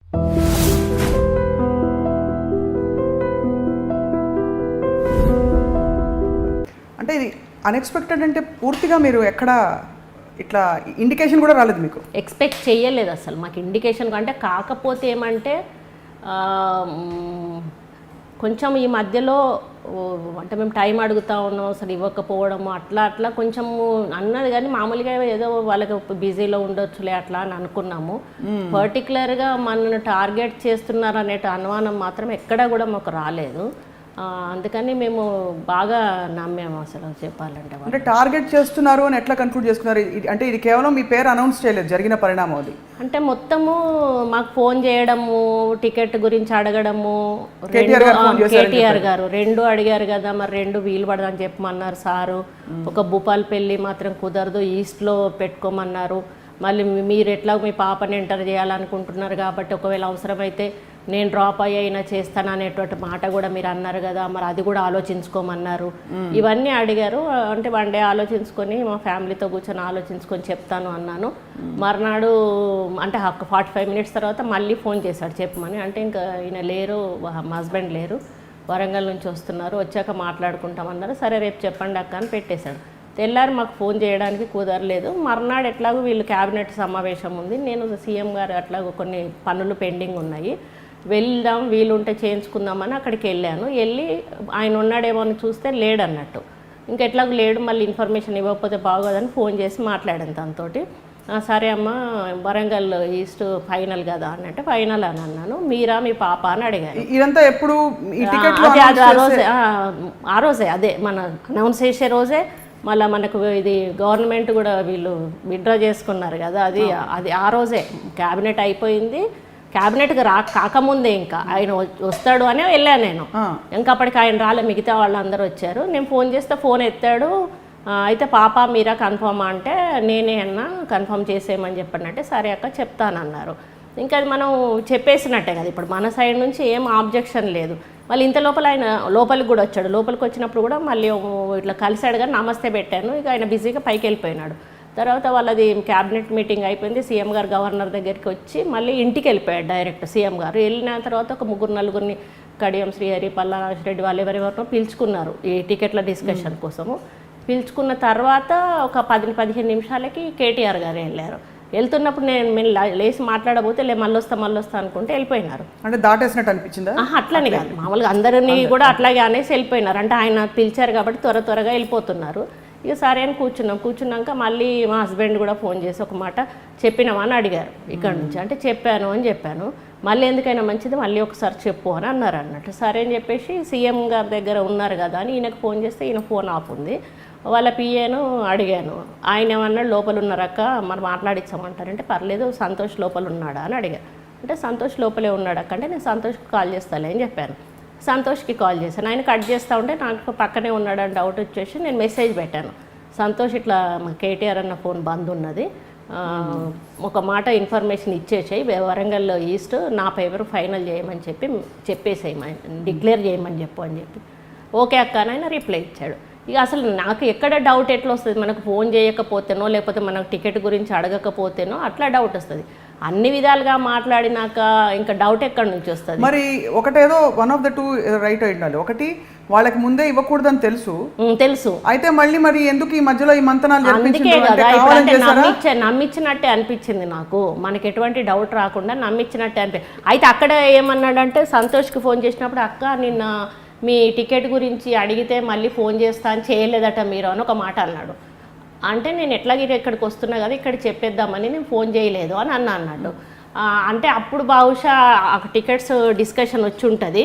అంటే ఇది అన్ఎక్స్పెక్టెడ్ అంటే పూర్తిగా మీరు ఎక్కడ ఇట్లా ఇండికేషన్ కూడా రాలేదు మీకు? ఎక్స్పెక్ట్ చేయలేదు అసలు మాకు ఇండికేషన్ అంటే. కాకపోతే ఏమంటే కొంచెం ఈ మధ్యలో అంటే మేము టైం అడుగుతూ ఉన్నాం అసలు ఇవ్వకపోవడము అట్లా అట్లా కొంచెము అన్నది, కానీ మామూలుగా ఏదో వాళ్ళకి బిజీలో ఉండొచ్చులే అట్లా అని అనుకున్నాము. పర్టికులర్గా మనల్ని టార్గెట్ చేస్తున్నారు అనే అనుమానం మాత్రం ఎక్కడా కూడా మాకు రాలేదు. అందుకని మేము బాగా నమ్మాము అసలు చెప్పాలంటే. అంటే టార్గెట్ చేస్తున్నారు అని ఎట్లా కన్క్లూడ్ చేసుకున్నారు? అంటే ఇది కేవలం మీ పేరు అనౌన్స్ చేయలేదు, జరిగిన పరిణామం అది. అంటే మొత్తము మాకు ఫోన్ చేయడము, టికెట్ గురించి అడగడము, కేటీఆర్ గారు 2 అడిగారు కదా, మరి 2 వీలు పడదని చెప్పమన్నారు సారు. ఒక భూపాలపల్లి మాత్రం కుదరదు, ఈస్ట్లో పెట్టుకోమన్నారు. మళ్ళీ మీరు ఎట్లా మీ పాపని ఎంటర్ చేయాలనుకుంటున్నారు కాబట్టి ఒకవేళ అవసరమైతే నేను డ్రాప్ అయినా చేస్తాను అనేటువంటి మాట కూడా మీరు అన్నారు కదా, మరి అది కూడా ఆలోచించుకోమన్నారు. ఇవన్నీ అడిగారు. అంటే 1 డే ఆలోచించుకొని మా ఫ్యామిలీతో కూర్చొని ఆలోచించుకొని చెప్తాను అన్నాను. మర్నాడు అంటే 45 మినిట్స్ తర్వాత మళ్ళీ ఫోన్ చేశాడు చెప్పమని. అంటే ఇంకా ఈయన లేరు, మా హస్బెండ్ లేరు, వరంగల్ నుంచి వస్తున్నారు, వచ్చాక మాట్లాడుకుంటామన్నారు. సరే రేపు చెప్పండి అక్క అని పెట్టేశాడు. తెల్లారి మాకు ఫోన్ చేయడానికి కుదరలేదు. మర్నాడు ఎట్లాగో వీళ్ళు క్యాబినెట్ సమావేశం ఉంది, నేను సీఎం గారు అట్లాగో కొన్ని పనులు పెండింగ్ ఉన్నాయి, వెళ్దాం వీలుంటే చేయించుకుందామని అక్కడికి వెళ్ళాను. వెళ్ళి ఆయన ఉన్నాడేమో అని చూస్తే లేడన్నట్టు. ఇంకెట్లాగో లేడు, మళ్ళీ ఇన్ఫర్మేషన్ ఇవ్వకపోతే బాగోదని ఫోన్ చేసి మాట్లాడాను తనతోటి. సరే అమ్మ వరంగల్ ఈస్ట్ ఫైనల్ కదా అన్నట్టు. ఫైనల్ అని అన్నాను. మీరా మీ పాప అని అడిగారు. ఇదంతా ఎప్పుడు? ఆ రోజే అదే మన అనౌన్స్ చేసే రోజే. మళ్ళీ మనకు ఇది గవర్నమెంట్ కూడా వీళ్ళు విత్డ్రా చేసుకున్నారు కదా, అది అది ఆ రోజే క్యాబినెట్ అయిపోయింది. క్యాబినెట్కి కాకముందే ఇంకా ఆయన వస్తాడు అనే వెళ్ళాను నేను. ఇంకా అప్పటికి ఆయన రాలే, మిగతా వాళ్ళందరూ వచ్చారు. నేను ఫోన్ చేస్తే ఫోన్ ఎత్తాడు. అయితే పాప మీరా కన్ఫర్మ్ అంటే నేనే అన్నా కన్ఫర్మ్ చేసేయమని చెప్పండి. సరే అక్క చెప్తానన్నారు. ఇంకా అది మనం చెప్పేసినట్టే కదా, ఇప్పుడు మన సైడ్ నుంచి ఏం ఆబ్జెక్షన్ లేదు. మళ్ళీ ఇంత లోపల ఆయన లోపలికి కూడా వచ్చాడు. లోపలికి వచ్చినప్పుడు కూడా మళ్ళీ ఇట్లా కలిసాడు కానీ నమస్తే పెట్టాను. ఇక ఆయన బిజీగా పైకి వెళ్ళిపోయినాడు. తర్వాత వాళ్ళది క్యాబినెట్ మీటింగ్ అయిపోయింది. సీఎం గారు గవర్నర్ దగ్గరికి వచ్చి మళ్ళీ ఇంటికి వెళ్ళిపోయాడు డైరెక్ట్ సీఎం గారు. వెళ్ళిన తర్వాత ఒక 3-4 కడియం శ్రీహరి, పల్లా రెడ్డి వాళ్ళు ఎవరెవరినో పిలుచుకున్నారు ఈ టికెట్ల డిస్కషన్ కోసము. పిలుచుకున్న తర్వాత ఒక 10-15 నిమిషాలకి కేటీఆర్ గారు వెళ్ళారు. వెళ్తున్నప్పుడు నేను లేచి మాట్లాడబోతే మళ్ళీ వస్తా అనుకుంటే వెళ్ళిపోయినారు. అంటే దాటేసినట్టు అనిపించిందా? అట్లనే కాదు, మామూలుగా అందరినీ కూడా అట్లాగే అనేసి వెళ్ళిపోయినారు. అంటే ఆయన పిలిచారు కాబట్టి త్వరగా వెళ్ళిపోతున్నారు. ఇక సరే అని కూర్చున్నాక మళ్ళీ మా హస్బెండ్ కూడా ఫోన్ చేసి ఒక మాట చెప్పినామా అని అడిగారు ఇక్కడ నుంచి. అంటే చెప్పాను అని చెప్పాను. మళ్ళీ ఎందుకైనా మంచిది మళ్ళీ ఒకసారి చెప్పు అని అన్నారు అన్నట్టు. సరే అని చెప్పేసి సీఎం గారి దగ్గర ఉన్నారు కదా అని ఈయనకు ఫోన్ చేస్తే ఈయన ఫోన్ ఆఫ్ ఉంది. వాళ్ళ పిఏను అడిగాను. ఆయన ఏమన్నాడు, లోపల ఉన్నారక్క మరి మాట్లాడించమంటారంటే పర్లేదు సంతోష్ లోపల ఉన్నాడా అని అడిగాను. అంటే సంతోష్ లోపలే ఉన్నాడక్క అంటే నేను సంతోష్కి కాల్ చేస్తాలే అని చెప్పాను. సంతోష్కి కాల్ చేశాను. ఆయన కట్ చేస్తూ ఉంటే నాకు పక్కనే ఉన్నాడని డౌట్ వచ్చేసి నేను మెసేజ్ పెట్టాను. సంతోష్ ఇట్లా మా కేటీఆర్ అన్న ఫోన్ బంద్ ఉన్నది, ఒక మాట ఇన్ఫర్మేషన్ ఇచ్చేసేయి, వరంగల్లో ఈస్ట్ నా పేపర్ ఫైనల్ చేయమని చెప్పేసేయమని డిక్లేర్ చేయమని చెప్పు అని చెప్పి ఓకే అక్క అని ఆయన రిప్లై ఇచ్చాడు. ఇక అసలు నాకు ఎక్కడ డౌట్ ఎట్లా వస్తుంది, మనకు ఫోన్ చేయకపోతేనో లేకపోతే మనకు టికెట్ గురించి అడగకపోతేనో అట్లా డౌట్ వస్తుంది. అన్ని విధాలుగా మాట్లాడినాక ఇంకా డౌట్ ఎక్కడి నుంచి వస్తుంది? మరి ఒకటేదో 1 of the 2 రైట్ అయి ఉండాలి. ఒకటి వాళ్ళకి ముందే ఇవ్వకూడదని తెలుసు అయితే మళ్ళీ మరి ఎందుకు ఈ మధ్యలో ఈ మంతనాలు? అందుకే కదా నమ్మించినట్టే అనిపించింది నాకు. మనకి ఎటువంటి డౌట్ రాకుండా నమ్మించినట్టే అయితే అక్కడ ఏమన్నాడంటే సంతోష్కి ఫోన్ చేసినప్పుడు అక్క నిన్న మీ టికెట్ గురించి అడిగితే మళ్ళీ ఫోన్ చేస్తా అని చేయలేదట మీరు అని ఒక మాట అన్నాడు. అంటే నేను ఎట్లాగే ఇక్కడికి వస్తున్నా కదా ఇక్కడ చెప్పేద్దామని నేను ఫోన్ చేయలేదు అని అన్నట్టు. అంటే అప్పుడు బహుశా టికెట్స్ డిస్కషన్ వచ్చి ఉంటుంది,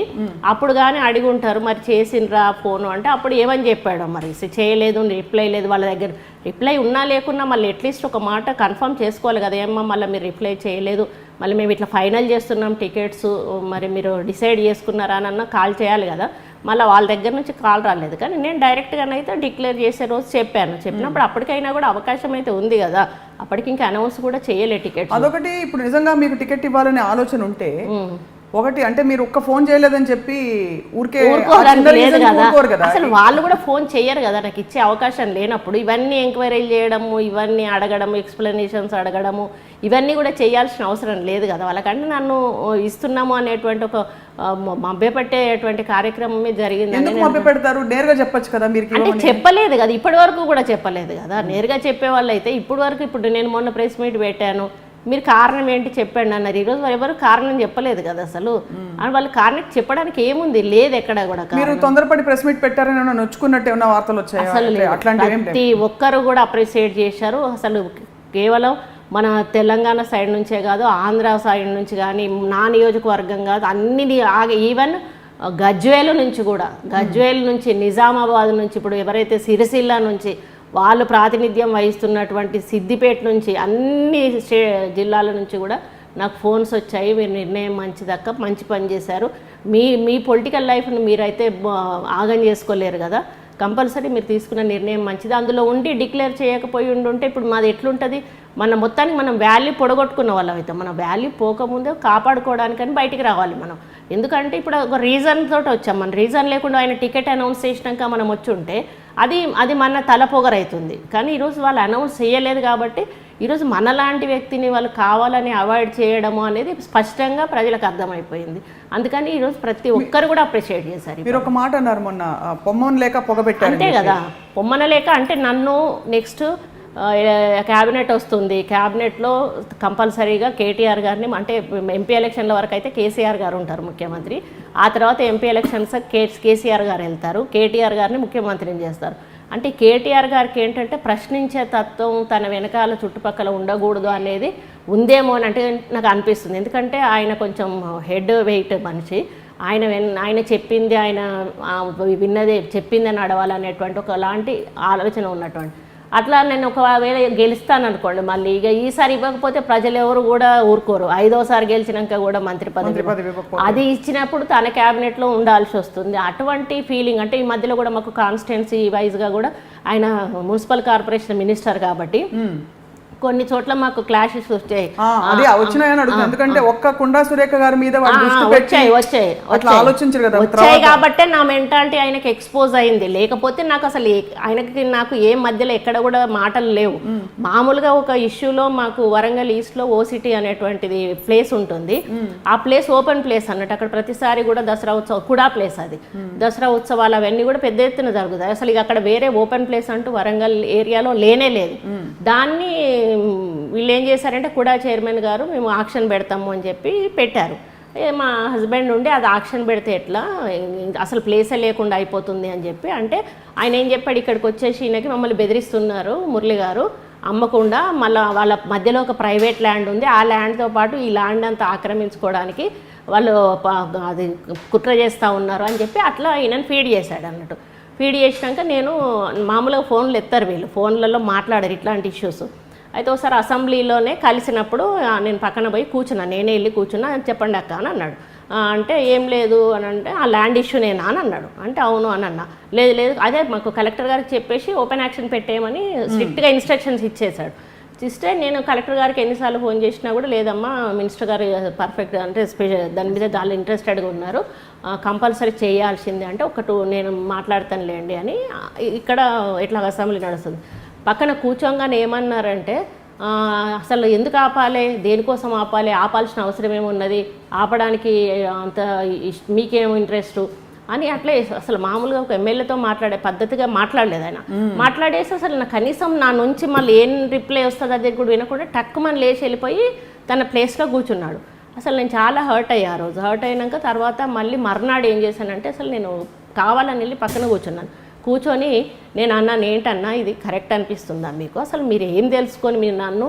అప్పుడు కానీ అడిగి ఉంటారు మరి చేసిండ్రా ఫోను అంటే అప్పుడు ఏమని చెప్పాడు మరి చేయలేదు రిప్లై లేదు. వాళ్ళ దగ్గర రిప్లై ఉన్నా లేకున్నా మళ్ళీ అట్లీస్ట్ ఒక మాట కన్ఫర్మ్ చేసుకోవాలి కదా, ఏమో మళ్ళీ మీరు రిప్లై చేయలేదు, మళ్ళీ మేము ఇట్లా ఫైనల్ చేస్తున్నాం టికెట్స్ మరి మీరు డిసైడ్ చేసుకున్నారా అని కాల్ చేయాలి కదా. మళ్ళీ వాళ్ళ దగ్గర నుంచి కాల్ రాలేదు. కానీ నేను డైరెక్ట్గానైతే డిక్లేర్ చేసే రోజు చెప్పినప్పుడు అప్పటికైనా కూడా అవకాశం అయితే ఉంది కదా, అప్పటికి ఇంకా అనౌన్స్ కూడా చేయలే టికెట్. అదొకటి. ఇప్పుడు నిజంగా మీకు టికెట్ ఇవ్వాలనే ఆలోచన ఉంటే ఒకటి అంటే మీరు ఒక్క ఫోన్ చేయలేదని చెప్పి ఊరికే లేదు కదా, అసలు వాళ్ళు కూడా ఫోన్ చెయ్యరు కదా, నాకు ఇచ్చే అవకాశం లేనప్పుడు ఇవన్నీ ఎంక్వైరీలు చేయడము, ఇవన్నీ అడగడము, ఎక్స్ప్లెనేషన్స్ అడగడము, ఇవన్నీ కూడా చేయాల్సిన అవసరం లేదు కదా వాళ్ళకంటే. నన్ను ఇస్తున్నాము అనేటువంటి ఒక మభ్యపెట్టేటువంటి కార్యక్రమమే జరిగింది. మభ్యపెడతారు? నేరుగా చెప్పొచ్చు కదా మీరు. అంటే చెప్పలేదు కదా, ఇప్పటి వరకు కూడా చెప్పలేదు కదా. నేరుగా చెప్పే వాళ్ళు అయితే ఇప్పుడు నేను మొన్న ప్రెస్ మీట్ పెట్టాను, మీరు కారణం ఏంటి చెప్పండి అన్నారు. ఈరోజు ఎవరు కారణం చెప్పలేదు కదా అసలు. వాళ్ళు కారణం చెప్పడానికి ఏముంది, లేదు ఎక్కడ కూడా. మీరు తొందరపడి ప్రెస్ మీట్ పెట్టారని నొచ్చుకున్నట్టు ఏమైనా వార్తలు వచ్చాయి? అసలు ప్రతి ఒక్కరు కూడా అప్రిషియేట్ చేశారు. అసలు కేవలం మన తెలంగాణ సైడ్ నుంచే కాదు, ఆంధ్ర సైడ్ నుంచి కానీ, నా నియోజకవర్గం కాదు, అన్ని ఈవెన్ గజ్వేల్ నుంచి నిజామాబాద్ నుంచి, ఇప్పుడు ఎవరైతే సిరిసిల్ల నుంచి వాళ్ళు ప్రాతినిధ్యం వహిస్తున్నటువంటి సిద్దిపేట నుంచి, అన్ని జిల్లాల నుంచి కూడా నాకు ఫోన్స్ వచ్చాయి. మీరు నిర్ణయం మంచిదక్క, మంచి పని చేశారు, మీ పొలిటికల్ లైఫ్ను మీరైతే ఆగం చేసుకోలేరు కదా, కంపల్సరీ మీరు తీసుకున్న నిర్ణయం మంచిది. అందులో ఉండి డిక్లేర్ చేయకపోయి ఉంటే ఇప్పుడు మాది ఎట్లుంటుంది? మన మొత్తానికి మనం వాల్యూ పొడగొట్టుకున్న వాళ్ళం అయితే, మన వాల్యూ పోకముందే కాపాడుకోవడానికని బయటికి రావాలి మనం. ఎందుకంటే ఇప్పుడు ఒక రీజన్ తోటి వచ్చాం, మన రీజన్ లేకుండా ఆయన టికెట్ అనౌన్స్ చేసినాక మనం వచ్చి ఉంటే అది మన తలపొగరవుతుంది. కానీ ఈరోజు వాళ్ళు అనౌన్స్ చేయలేదు కాబట్టి ఈరోజు మనలాంటి వ్యక్తిని వాళ్ళు కావాలని అవాయిడ్ చేయడము అనేది స్పష్టంగా ప్రజలకు అర్థమైపోయింది. అందుకని ఈరోజు ప్రతి ఒక్కరు కూడా అప్రిషియేట్ చేశారు. మీరు ఒక మాట అన్నారు మొన్న, పొమ్మన లేక పొగబెట్టారు. అంతే కదా, పొమ్మన లేక అంటే నన్ను నెక్స్ట్ క్యాబినెట్ వస్తుంది, క్యాబినెట్లో కంపల్సరీగా కేటీఆర్ గారిని, అంటే ఎంపీ ఎలక్షన్ల వరకు అయితే కేసీఆర్ గారు ఉంటారు ముఖ్యమంత్రి, ఆ తర్వాత ఎంపీ ఎలక్షన్స్ కేసీఆర్ గారు వెళ్తారు, కేటీఆర్ గారిని ముఖ్యమంత్రిని చేస్తారు. అంటే కేటీఆర్ గారికి ఏంటంటే ప్రశ్నించే తత్వం తన వెనకాల చుట్టుపక్కల ఉండకూడదు అనేది ఉందేమో అని అంటే నాకు అనిపిస్తుంది. ఎందుకంటే ఆయన కొంచెం హెడ్ వెయిట్ మనిషి, ఆయన చెప్పింది, ఆయన విన్నదే చెప్పిందని నడవాలనేటువంటి ఒకలాంటి ఆలోచన ఉన్నటువంటి. అట్లా నేను ఒకవేళ గెలుస్తాను అనుకోండి, మళ్ళీ ఇక ఈసారి ఇవ్వకపోతే ప్రజలు ఎవరు కూడా ఊరుకోరు. 5వసారి గెలిచినాక కూడా మంత్రి పదవి అది ఇచ్చినప్పుడు తన క్యాబినెట్లో ఉండాల్సి వస్తుంది. అటువంటి ఫీలింగ్ అంటే ఈ మధ్యలో కూడా మాకు కాన్స్టిట్యున్సీ వైజ్గా కూడా ఆయన మున్సిపల్ కార్పొరేషన్ మినిస్టర్ కాబట్టి కొన్ని చోట్ల మాకు క్లాషెస్ వచ్చాయి. ఎందుకంటే ఒక్క కుండా సురేఖ గారి మీద వచ్చాయి కాబట్టి నా మెంటాలిటీ ఆయనకి ఎక్స్పోజ్ అయింది. లేకపోతే నాకు అసలు నాకు ఏ మధ్యలో ఎక్కడ కూడా మాటలు లేవు. మామూలుగా ఒక ఇష్యూలో మాకు వరంగల్ ఈస్ట్ లో ఓసిటీ అనేటువంటిది ప్లేస్ ఉంటుంది. ఆ ప్లేస్ ఓపెన్ ప్లేస్ అన్నట్టు, అక్కడ ప్రతిసారి కూడా దసరా ఉత్సవం కూడా ప్లేస్, అది దసరా ఉత్సవాలు అవన్నీ కూడా పెద్ద ఎత్తున జరుగుతాయి. అసలు అక్కడ వేరే ఓపెన్ ప్లేస్ అంటూ వరంగల్ ఏరియాలో లేనే లేదు. దాన్ని వీళ్ళు ఏం చేశారంటే కూడా చైర్మన్ గారు మేము ఆక్షన్ పెడతాము అని చెప్పి పెట్టారు. మా హస్బెండ్ ఉండి అది ఆక్షన్ పెడితే ఎట్లా, అసలు ప్లేసే లేకుండా అయిపోతుంది అని చెప్పి అంటే ఆయన ఏం చెప్పాడు, ఇక్కడికి వచ్చేసి ఈయనకి మమ్మల్ని బెదిరిస్తున్నారు మురళి గారు, అమ్మకుండా మళ్ళీ వాళ్ళ మధ్యలో ఒక ప్రైవేట్ ల్యాండ్ ఉంది, ఆ ల్యాండ్తో పాటు ఈ ల్యాండ్ అంతా ఆక్రమించుకోవడానికి వాళ్ళు అది కుట్ర చేస్తూ ఉన్నారు అని చెప్పి అట్లా ఈయనని ఫీడ్ చేశాడు అన్నట్టు. ఫీడ్ చేసినాక నేను మామూలుగా ఫోన్లు ఎత్తారు, వీళ్ళు ఫోన్లలో మాట్లాడారు ఇట్లాంటి ఇష్యూస్. అయితే ఒకసారి అసెంబ్లీలోనే కలిసినప్పుడు నేను పక్కన పోయి కూర్చున్నా, నేనే వెళ్ళి కూర్చున్నా, చెప్పండి అక్క అని అన్నాడు. అంటే ఏం లేదు అని అంటే ఆ ల్యాండ్ ఇష్యూనేనా అని అన్నాడు. అంటే అవును అని అన్నా. లేదు అదే మాకు కలెక్టర్ గారికి చెప్పేసి ఓపెన్ యాక్షన్ పెట్టేయమని స్ట్రిక్ట్గా ఇన్స్ట్రక్షన్స్ ఇచ్చేశాడు. ఇస్తే నేను కలెక్టర్ గారికి ఎన్నిసార్లు ఫోన్ చేసినా కూడా లేదమ్మా మినిస్టర్ గారు పర్ఫెక్ట్ అంటే దాని మీద చాలా ఇంట్రెస్టెడ్గా ఉన్నారు, కంపల్సరీ చేయాల్సిందే అంటే నేను మాట్లాడతానులేండి అని. ఇక్కడ ఎట్లా అసెంబ్లీ నడుస్తుంది, పక్కన కూర్చోగానే ఏమన్నారంటే అసలు ఎందుకు ఆపాలి, దేనికోసం ఆపాలి, ఆపాల్సిన అవసరం ఏమున్నది, ఆపడానికి అంత మీకేమో ఇంట్రెస్ట్ అని అట్లే అసలు మామూలుగా ఒక ఎమ్మెల్యేతో మాట్లాడే పద్ధతిగా మాట్లాడలేదు ఆయన. మాట్లాడేసి అసలు నా కనీసం నా నుంచి మళ్ళీ ఏం రిప్లై వస్తుంది అది కూడా వినకుండా టక్కుమని లేచి వెళ్ళిపోయి తన ప్లేస్లో కూర్చున్నాడు. అసలు నేను చాలా హర్ట్ అయ్యా ఆ రోజు. హర్ట్ అయినాక తర్వాత మళ్ళీ మర్నాడు ఏం చేశానంటే అసలు నేను కావాలని వెళ్ళి పక్కన కూర్చున్నాను. కూర్చొని నేను అన్నాను, ఏంటన్నా ఇది కరెక్ట్ అనిపిస్తుందా మీకు, అసలు మీరు ఏం తెలుసుకొని మీరు నన్ను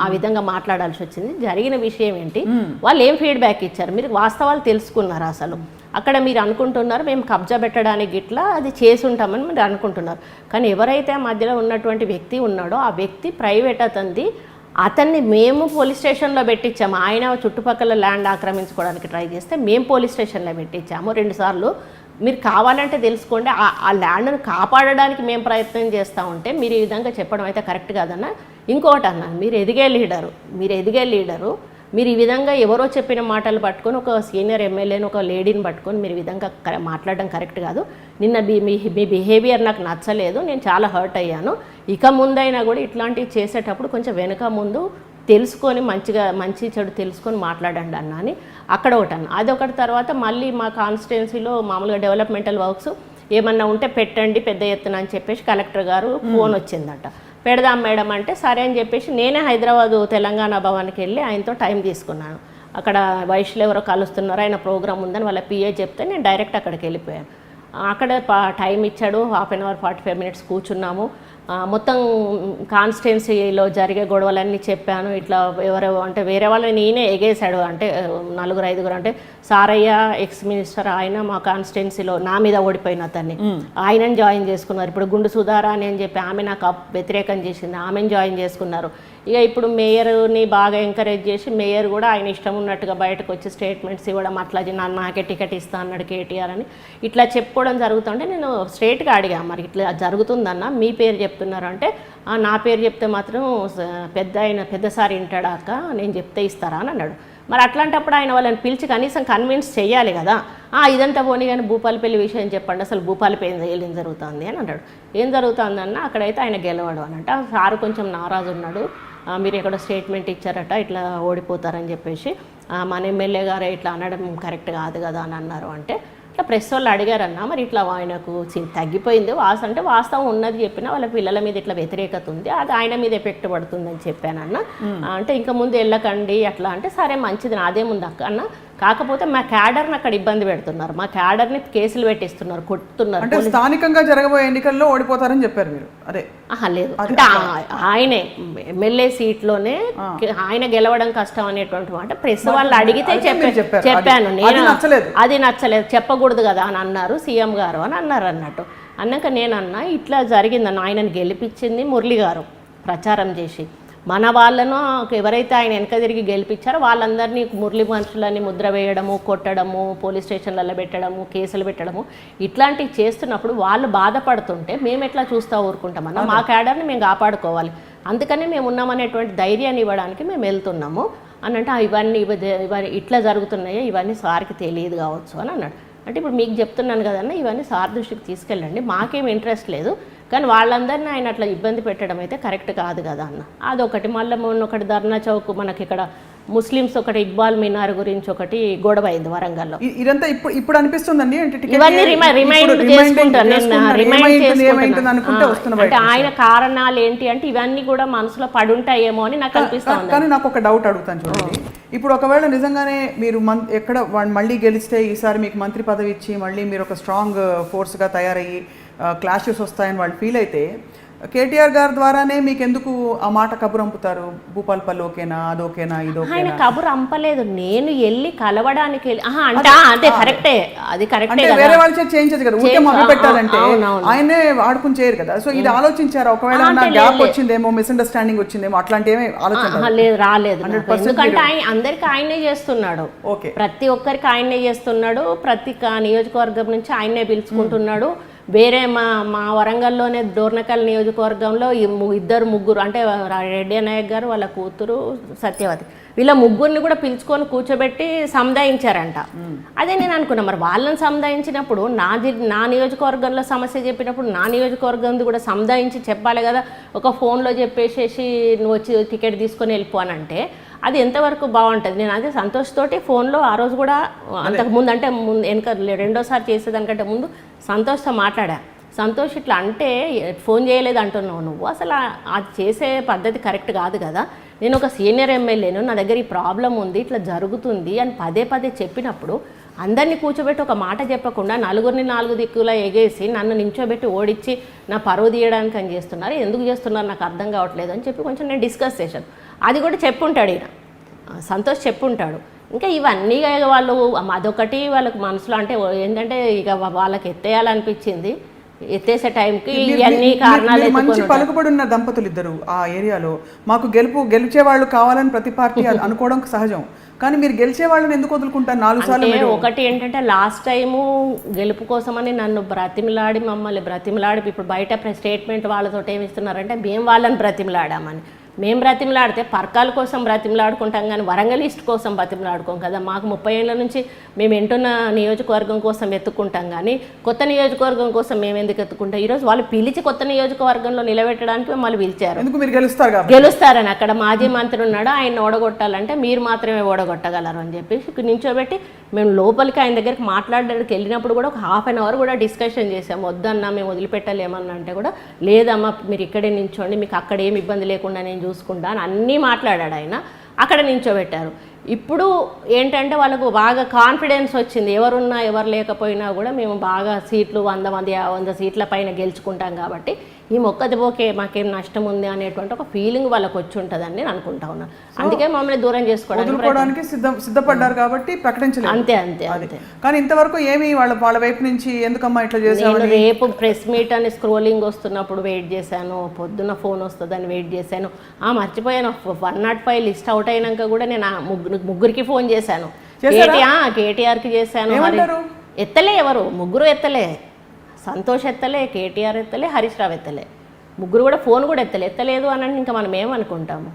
ఆ విధంగా మాట్లాడాల్సి వచ్చింది, జరిగిన విషయం ఏంటి, వాళ్ళు ఏం ఫీడ్బ్యాక్ ఇచ్చారు, మీరు వాస్తవాలు తెలుసుకున్నారు, అసలు అక్కడ మీరు అనుకుంటున్నారు మేము కబ్జా పెట్టడానికి ఇట్లా అది చేసి ఉంటామని మీరు అనుకుంటున్నారు, కానీ ఎవరైతే ఆ మధ్యలో ఉన్నటువంటి వ్యక్తి ఉన్నాడో ఆ వ్యక్తి ప్రైవేట్ అతన్ని మేము పోలీస్ స్టేషన్లో పెట్టించాము. ఆయన చుట్టుపక్కల ల్యాండ్ ఆక్రమించుకోవడానికి ట్రై చేస్తే మేము పోలీస్ స్టేషన్లో పెట్టించాము 2 సార్లు. మీరు కావాలంటే తెలుసుకోండి, ఆ ల్యాండ్ను కాపాడడానికి మేము ప్రయత్నం చేస్తూ ఉంటే మీరు ఈ విధంగా చెప్పడం అయితే కరెక్ట్ కాదన్న. ఇంకొకటి అన్నాను, మీరు ఎదిగే లీడరు మీరు ఈ విధంగా ఎవరో చెప్పిన మాటలు పట్టుకొని ఒక సీనియర్ ఎమ్మెల్యేని ఒక లేడీని పట్టుకొని మీరు ఈ విధంగా మాట్లాడడం కరెక్ట్ కాదు. నిన్న మీ బిహేవియర్ నాకు నచ్చలేదు, నేను చాలా హర్ట్ అయ్యాను. ఇక ముందైనా కూడా ఇట్లాంటివి చేసేటప్పుడు కొంచెం వెనుక ముందు తెలుసుకొని మంచి చెడు తెలుసుకొని మాట్లాడండి అన్న అని అక్కడ ఒకటి అన్న. అదొకటి. తర్వాత మళ్ళీ మా కాన్స్టిట్యున్సీలో మామూలుగా డెవలప్మెంటల్ వర్క్స్ ఏమన్నా ఉంటే పెట్టండి పెద్ద ఎత్తున అని చెప్పేసి కలెక్టర్ గారు ఫోన్ వచ్చిందట. పెడదాం మేడం అంటే సరే అని చెప్పేసి నేనే హైదరాబాదు తెలంగాణ భవన్కి వెళ్ళి ఆయనతో టైం తీసుకున్నాను. అక్కడ వయసులో ఎవరో కలుస్తున్నారు, ఆయన ప్రోగ్రామ్ ఉందని వాళ్ళ పిఏ చెప్తే నేను డైరెక్ట్ అక్కడికి వెళ్ళిపోయాను. అక్కడ టైం ఇచ్చాడు, 1/2 అవర్ 45 మినిట్స్ కూర్చున్నాము. మొత్తం కాన్స్టిట్యున్సీలో జరిగే గొడవలన్నీ చెప్పాను. ఇట్లా ఎవరో అంటే వేరే వాళ్ళని నేనే ఎగేశాడు, అంటే 4-5 అంటే సారయ్య ఎక్స్ మినిస్టర్ ఆయన మా కాన్స్టిట్యున్సీలో నా మీద ఓడిపోయిన అతన్ని ఆయనని జాయిన్ చేసుకున్నారు. ఇప్పుడు గుండు సుధారా అని చెప్పి ఆమె నాకు వ్యతిరేకం చేసింది, ఆమెను జాయిన్ చేసుకున్నారు. ఇక ఇప్పుడు మేయర్ని బాగా ఎంకరేజ్ చేసి మేయర్ కూడా ఆయన ఇష్టం ఉన్నట్టుగా బయటకు వచ్చి స్టేట్మెంట్స్ ఇవ్వడం, అట్లా నాకే టికెట్ ఇస్తా అన్నాడు కేటీఆర్ అని ఇట్లా చెప్పుకోవడం జరుగుతుంటే నేను స్ట్రైట్గా అడిగా, మరి ఇట్లా జరుగుతుందన్న మీ పేరు చెప్తున్నారు అంటే నా పేరు చెప్తే మాత్రం పెద్దసారి వింటాడా అక్క, నేను చెప్తే ఇస్తారా అని అన్నాడు. మరి అట్లాంటప్పుడు ఆయన వాళ్ళని పిలిచి కనీసం కన్విన్స్ చేయాలి కదా. ఇదంతా పోనీ కానీ భూపాలపల్లి విషయం చెప్పండి, అసలు భూపాలపల్లి ఏం జరుగుతుంది అని అన్నాడు. ఏం జరుగుతుందన్న అక్కడైతే ఆయన గెలవడం అనంట. సారు కొంచెం నారాజు ఉన్నాడు, మీరు ఎక్కడో స్టేట్మెంట్ ఇచ్చారట ఇట్లా ఓడిపోతారని చెప్పేసి మన ఎమ్మెల్యే గారే ఇట్లా అనడం కరెక్ట్ కాదు కదా అని అన్నారు. అంటే ఇట్లా ప్రెస్ వాళ్ళు అడిగారన్న, మరి ఇట్లా ఆయనకు తగ్గిపోయింది అంటే వాస్తవం ఉన్నది చెప్పినా వాళ్ళ పిల్లల మీద ఇట్లా వ్యతిరేకత ఉంది, అది ఆయన మీద ఎఫెక్ట్ పడుతుందని చెప్పానన్న. అంటే ఇంకా ముందు వెళ్ళకండి అట్లా అంటే సరే మంచిది నాదేముంది అక్క అన్న, కాకపోతే మా క్యాడర్ని అక్కడ ఇబ్బంది పెడుతున్నారు, మా క్యాడర్ని కేసులు పెట్టిస్తున్నారు, కొట్టుతున్నారు. అంటే స్థానికంగా జరగబోయే ఎన్నికల్లో ఓడిపోతారని చెప్పారు మీరు? అదే లేదు, అంటే ఆయనే ఎమ్మెల్యే సీట్లోనే ఆయన గెలవడం కష్టం అనేటువంటి మాట ప్రెస్ వాళ్ళు అడిగితే చెప్పాను నేను. అది నచ్చలేదు, చెప్పకూడదు కదా అని అన్నారు సీఎం గారు అని అన్నారు. అన్నట్టు అన్నాక నేనన్నా ఇట్లా జరిగిందన్న, ఆయనను గెలిపించింది మురళి గారు ప్రచారం చేసి, మన వాళ్ళను ఎవరైతే ఆయన వెనక తిరిగి గెలిపించారో వాళ్ళందరినీ మురళి మనుషులని ముద్ర వేయడము, కొట్టడము, పోలీస్ స్టేషన్లలో పెట్టడము, కేసులు పెట్టడము ఇట్లాంటివి చేస్తున్నప్పుడు వాళ్ళు బాధపడుతుంటే మేము ఎట్లా చూస్తూ ఊరుకుంటామన్నా, మా క్యాడర్ని మేము కాపాడుకోవాలి, అందుకనే మేము ఉన్నామనేటువంటి ధైర్యాన్ని ఇవ్వడానికి మేము వెళ్తున్నాము అని అంటే ఇవన్నీ ఇట్లా జరుగుతున్నాయో ఇవన్నీ సార్కి తెలియదు కావచ్చు అని అన్నాడు. అంటే ఇప్పుడు మీకు చెప్తున్నాను కదన్నా, ఇవన్నీ సార్ దృష్టికి తీసుకెళ్ళండి, మాకేం ఇంట్రెస్ట్ లేదు, కానీ వాళ్ళందరినీ ఆయన అట్లా ఇబ్బంది పెట్టడం అయితే కరెక్ట్ కాదు కదా అన్న. అదొకటి. మళ్ళీ మొన్న ఒకటి ధర్నా చౌక్ మనకి ఇక్కడ ముస్లిమ్స్ ఒకటి ఇక్బాల్ మినార్ గురించి ఒకటి గొడవ అయింది వరంగల్లో. ఇదంతా ఇప్పుడు అనిపిస్తుందండి ఇవన్నీ రిమైండ్ చేసుకుంటాను అంటే ఆయన కారణాలు ఏంటి అంటే ఇవన్నీ కూడా మనసులో పడుంటాయేమో అని నాకు అనిపిస్తుంది. కానీ నాకు ఒక డౌట్ అడుగుతాను చూడండి, ఇప్పుడు ఒకవేళ నిజంగానే మీరు ఎక్కడ మళ్ళీ గెలిస్తే ఈసారి మీకు మంత్రి పదవి ఇచ్చి మళ్ళీ మీరు ఒక స్ట్రాంగ్ ఫోర్స్గా తయారయ్యి క్లాషెస్ వస్తాయని వాళ్ళు ఫీల్ అయితే కేటీఆర్ గారి ద్వారానే మీకు ఎందుకు ఆ మాట కబురు అంపుతారు? భూపాలపల్లి ఓకేనా, అదోకేనా, ఇదోకేనా? ఆయన కబురు అంపలేదు, నేను వెళ్ళి కలవడానికి అంటే కరెక్టే, అది కరెక్టే. వేరే వాళ్ళు చేయించదు కదా, ఊరికే మొదలు పెట్టాలంటే ఆయనే వాడుకుని చేయరు కదా. సో ఇది ఆలోచించారా? ఒకవేళ గ్యాప్ వచ్చిందేమో, మిస్అండర్స్టాండింగ్ వచ్చిందేమో, అట్లాంటి ఏమీ ఆలోచన రాలేదు. ఎందుకంటే అందరికి ఆయనే చేస్తున్నాడు, ప్రతి ఒక్కరికి ఆయనే చేస్తున్నాడు, ప్రతి నియోజకవర్గం నుంచి ఆయనే పిలుచుకుంటున్నాడు. వేరే మా వరంగల్లోనే డోర్నకల్ నియోజకవర్గంలో ముగ్గురు అంటే రెడ్డి నాయక్ గారు వాళ్ళ కూతురు సత్యవతి, వీళ్ళ ముగ్గురిని కూడా పిలుచుకొని కూర్చోబెట్టి సముదాయించారంట. అదే నేను అనుకున్నా, మరి వాళ్ళని సముదాయించినప్పుడు నా నియోజకవర్గంలో సమస్య చెప్పినప్పుడు నా నియోజకవర్గం కూడా సముదాయించి చెప్పాలి కదా. ఒక ఫోన్లో చెప్పేసేసి నువ్వు వచ్చి టికెట్ తీసుకొని వెళ్ళిపోనంటే అది ఎంతవరకు బాగుంటుంది? నేను అదే సంతోష్ తోటి ఫోన్లో ఆ రోజు కూడా అంతకుముందు అంటే వెనక రెండోసారి చేసేదానికంటే ముందు సంతోష్తో మాట్లాడా. సంతోష్ ఇట్లా అంటే ఫోన్ చేయలేదు అంటున్నావు నువ్వు, అసలు అది చేసే పద్ధతి కరెక్ట్ కాదు కదా. నేను ఒక సీనియర్ ఎమ్మెల్యేను, నా దగ్గర ఈ ప్రాబ్లం ఉంది, ఇట్లా జరుగుతుంది అని పదే చెప్పినప్పుడు అందరినీ కూర్చోబెట్టి ఒక మాట చెప్పకుండా నలుగురిని 4 దిక్కులా ఎగేసి నన్ను నించోబెట్టి ఓడించి నా పరువు తీయడానికి అని చేస్తున్నారు. ఎందుకు చేస్తున్నారు నాకు అర్థం కావట్లేదు అని చెప్పి కొంచెం నేను డిస్కస్ చేశాను. అది కూడా చెప్పుంటాడు ఈయన, సంతోష్ చెప్పుంటాడు. ఇంకా ఇవన్నీ వాళ్ళు అదొకటి వాళ్ళకి మనసులో అంటే ఏంటంటే ఇక వాళ్ళకి ఎత్తేయాలనిపించింది, ఎత్తేసే టైంకి ఇవన్నీ కారణాలు. మంచి పలుకుబడి ఉన్న దంపతులు ఇద్దరు ఆ ఏరియాలో, మాకు గెలిచే వాళ్ళు కావాలని ప్రతి పార్టీ అనుకోవడం సహజం, కానీ మీరు గెలిచే వాళ్ళని ఎందుకు వదులుకుంటారు 4 సార్లు? ఒకటి ఏంటంటే లాస్ట్ టైము గెలుపు కోసమని నన్ను మమ్మల్ని బ్రతిమలాడి ఇప్పుడు బయట స్టేట్మెంట్ వాళ్ళతో ఏమి ఇస్తున్నారంటే మేము వాళ్ళని బ్రతిమలాడామని. మేము బ్రతిమలాడితే పర్కాల కోసం బ్రతిమలాడుకుంటాం కానీ వరంగల్ ఈస్ట్ కోసం బ్రతిమలాడుకోం కదా. మాకు 30 ఏళ్ళ నుంచి మేము ఎంటున్న నియోజకవర్గం కోసం ఎత్తుకుంటాం కానీ కొత్త నియోజకవర్గం కోసం మేము ఎందుకు ఎత్తుకుంటాం. ఈరోజు వాళ్ళు పిలిచి కొత్త నియోజకవర్గంలో నిలబెట్టడానికి మమ్మల్ని పిలిచారు. ఎందుకు మీరు గెలుస్తారని అక్కడ మాజీ మంత్రి ఉన్నాడు, ఆయన ఓడగొట్టాలంటే మీరు మాత్రమే ఓడగొట్టగలరు అని చెప్పేసి నించోబెట్టి మేము లోపలికి ఆయన దగ్గరికి మాట్లాడడానికి వెళ్ళినప్పుడు కూడా ఒక ½ అన్ అవర్ కూడా డిస్కషన్ చేసాము. వద్దన్నా మేము వదిలిపెట్టలేమన్నా అంటే కూడా లేదమ్మా మీరు ఇక్కడే నించోండి, మీకు అక్కడ ఏమి ఇబ్బంది లేకుండా నేను చూసుకుంటా అని అన్నీ మాట్లాడాడు ఆయన. అక్కడ నించోబెట్టారు. ఇప్పుడు ఏంటంటే వాళ్ళకు బాగా కాన్ఫిడెన్స్ వచ్చింది, ఎవరున్నా ఎవరు లేకపోయినా కూడా మేము బాగా సీట్లు 100 సీట్ల పైన గెలుచుకుంటాం కాబట్టి ఈ మొక్కది పోకే మాకేం నష్టం ఉంది అనేటువంటి ఒక ఫీలింగ్ వాళ్ళకి వచ్చి ఉంటుందని నేను అనుకుంటా ఉన్నాను. అందుకే మమ్మల్ని దూరం చేసుకోవడానికి సిద్ధపడ్డారు కాబట్టి ప్రకటించలేదు. అంతే అంతే అంతే. కానీ ఇంతవరకు ఏమి వాళ్ళ వైపు నుంచి ఎందుకమ్మా ఇట్లా చేశారు? రేపు ప్రెస్ మీట్ అని స్క్రోలింగ్ వస్తున్నప్పుడు వెయిట్ చేశాను, పొద్దున్న ఫోన్ వస్తుందని వెయిట్ చేశాను. మర్చిపోయాను 105 లిస్ట్ అవుట్ అయినాక కూడా నేను ముగ్గురికి ఫోన్ చేశాను. కేటీఆర్కి చేశాను, ఎత్తలే, ఎవరు ముగ్గురు ఎత్తలే. సంతోష్ ఎత్తలే, కేటీఆర్ ఎత్తలే, హరీష్ రావు ఎత్తలే. ముగ్గురు కూడా ఫోన్ కూడా ఎత్తలేదు అని అంటే ఇంకా మనం ఏమనుకుంటాము.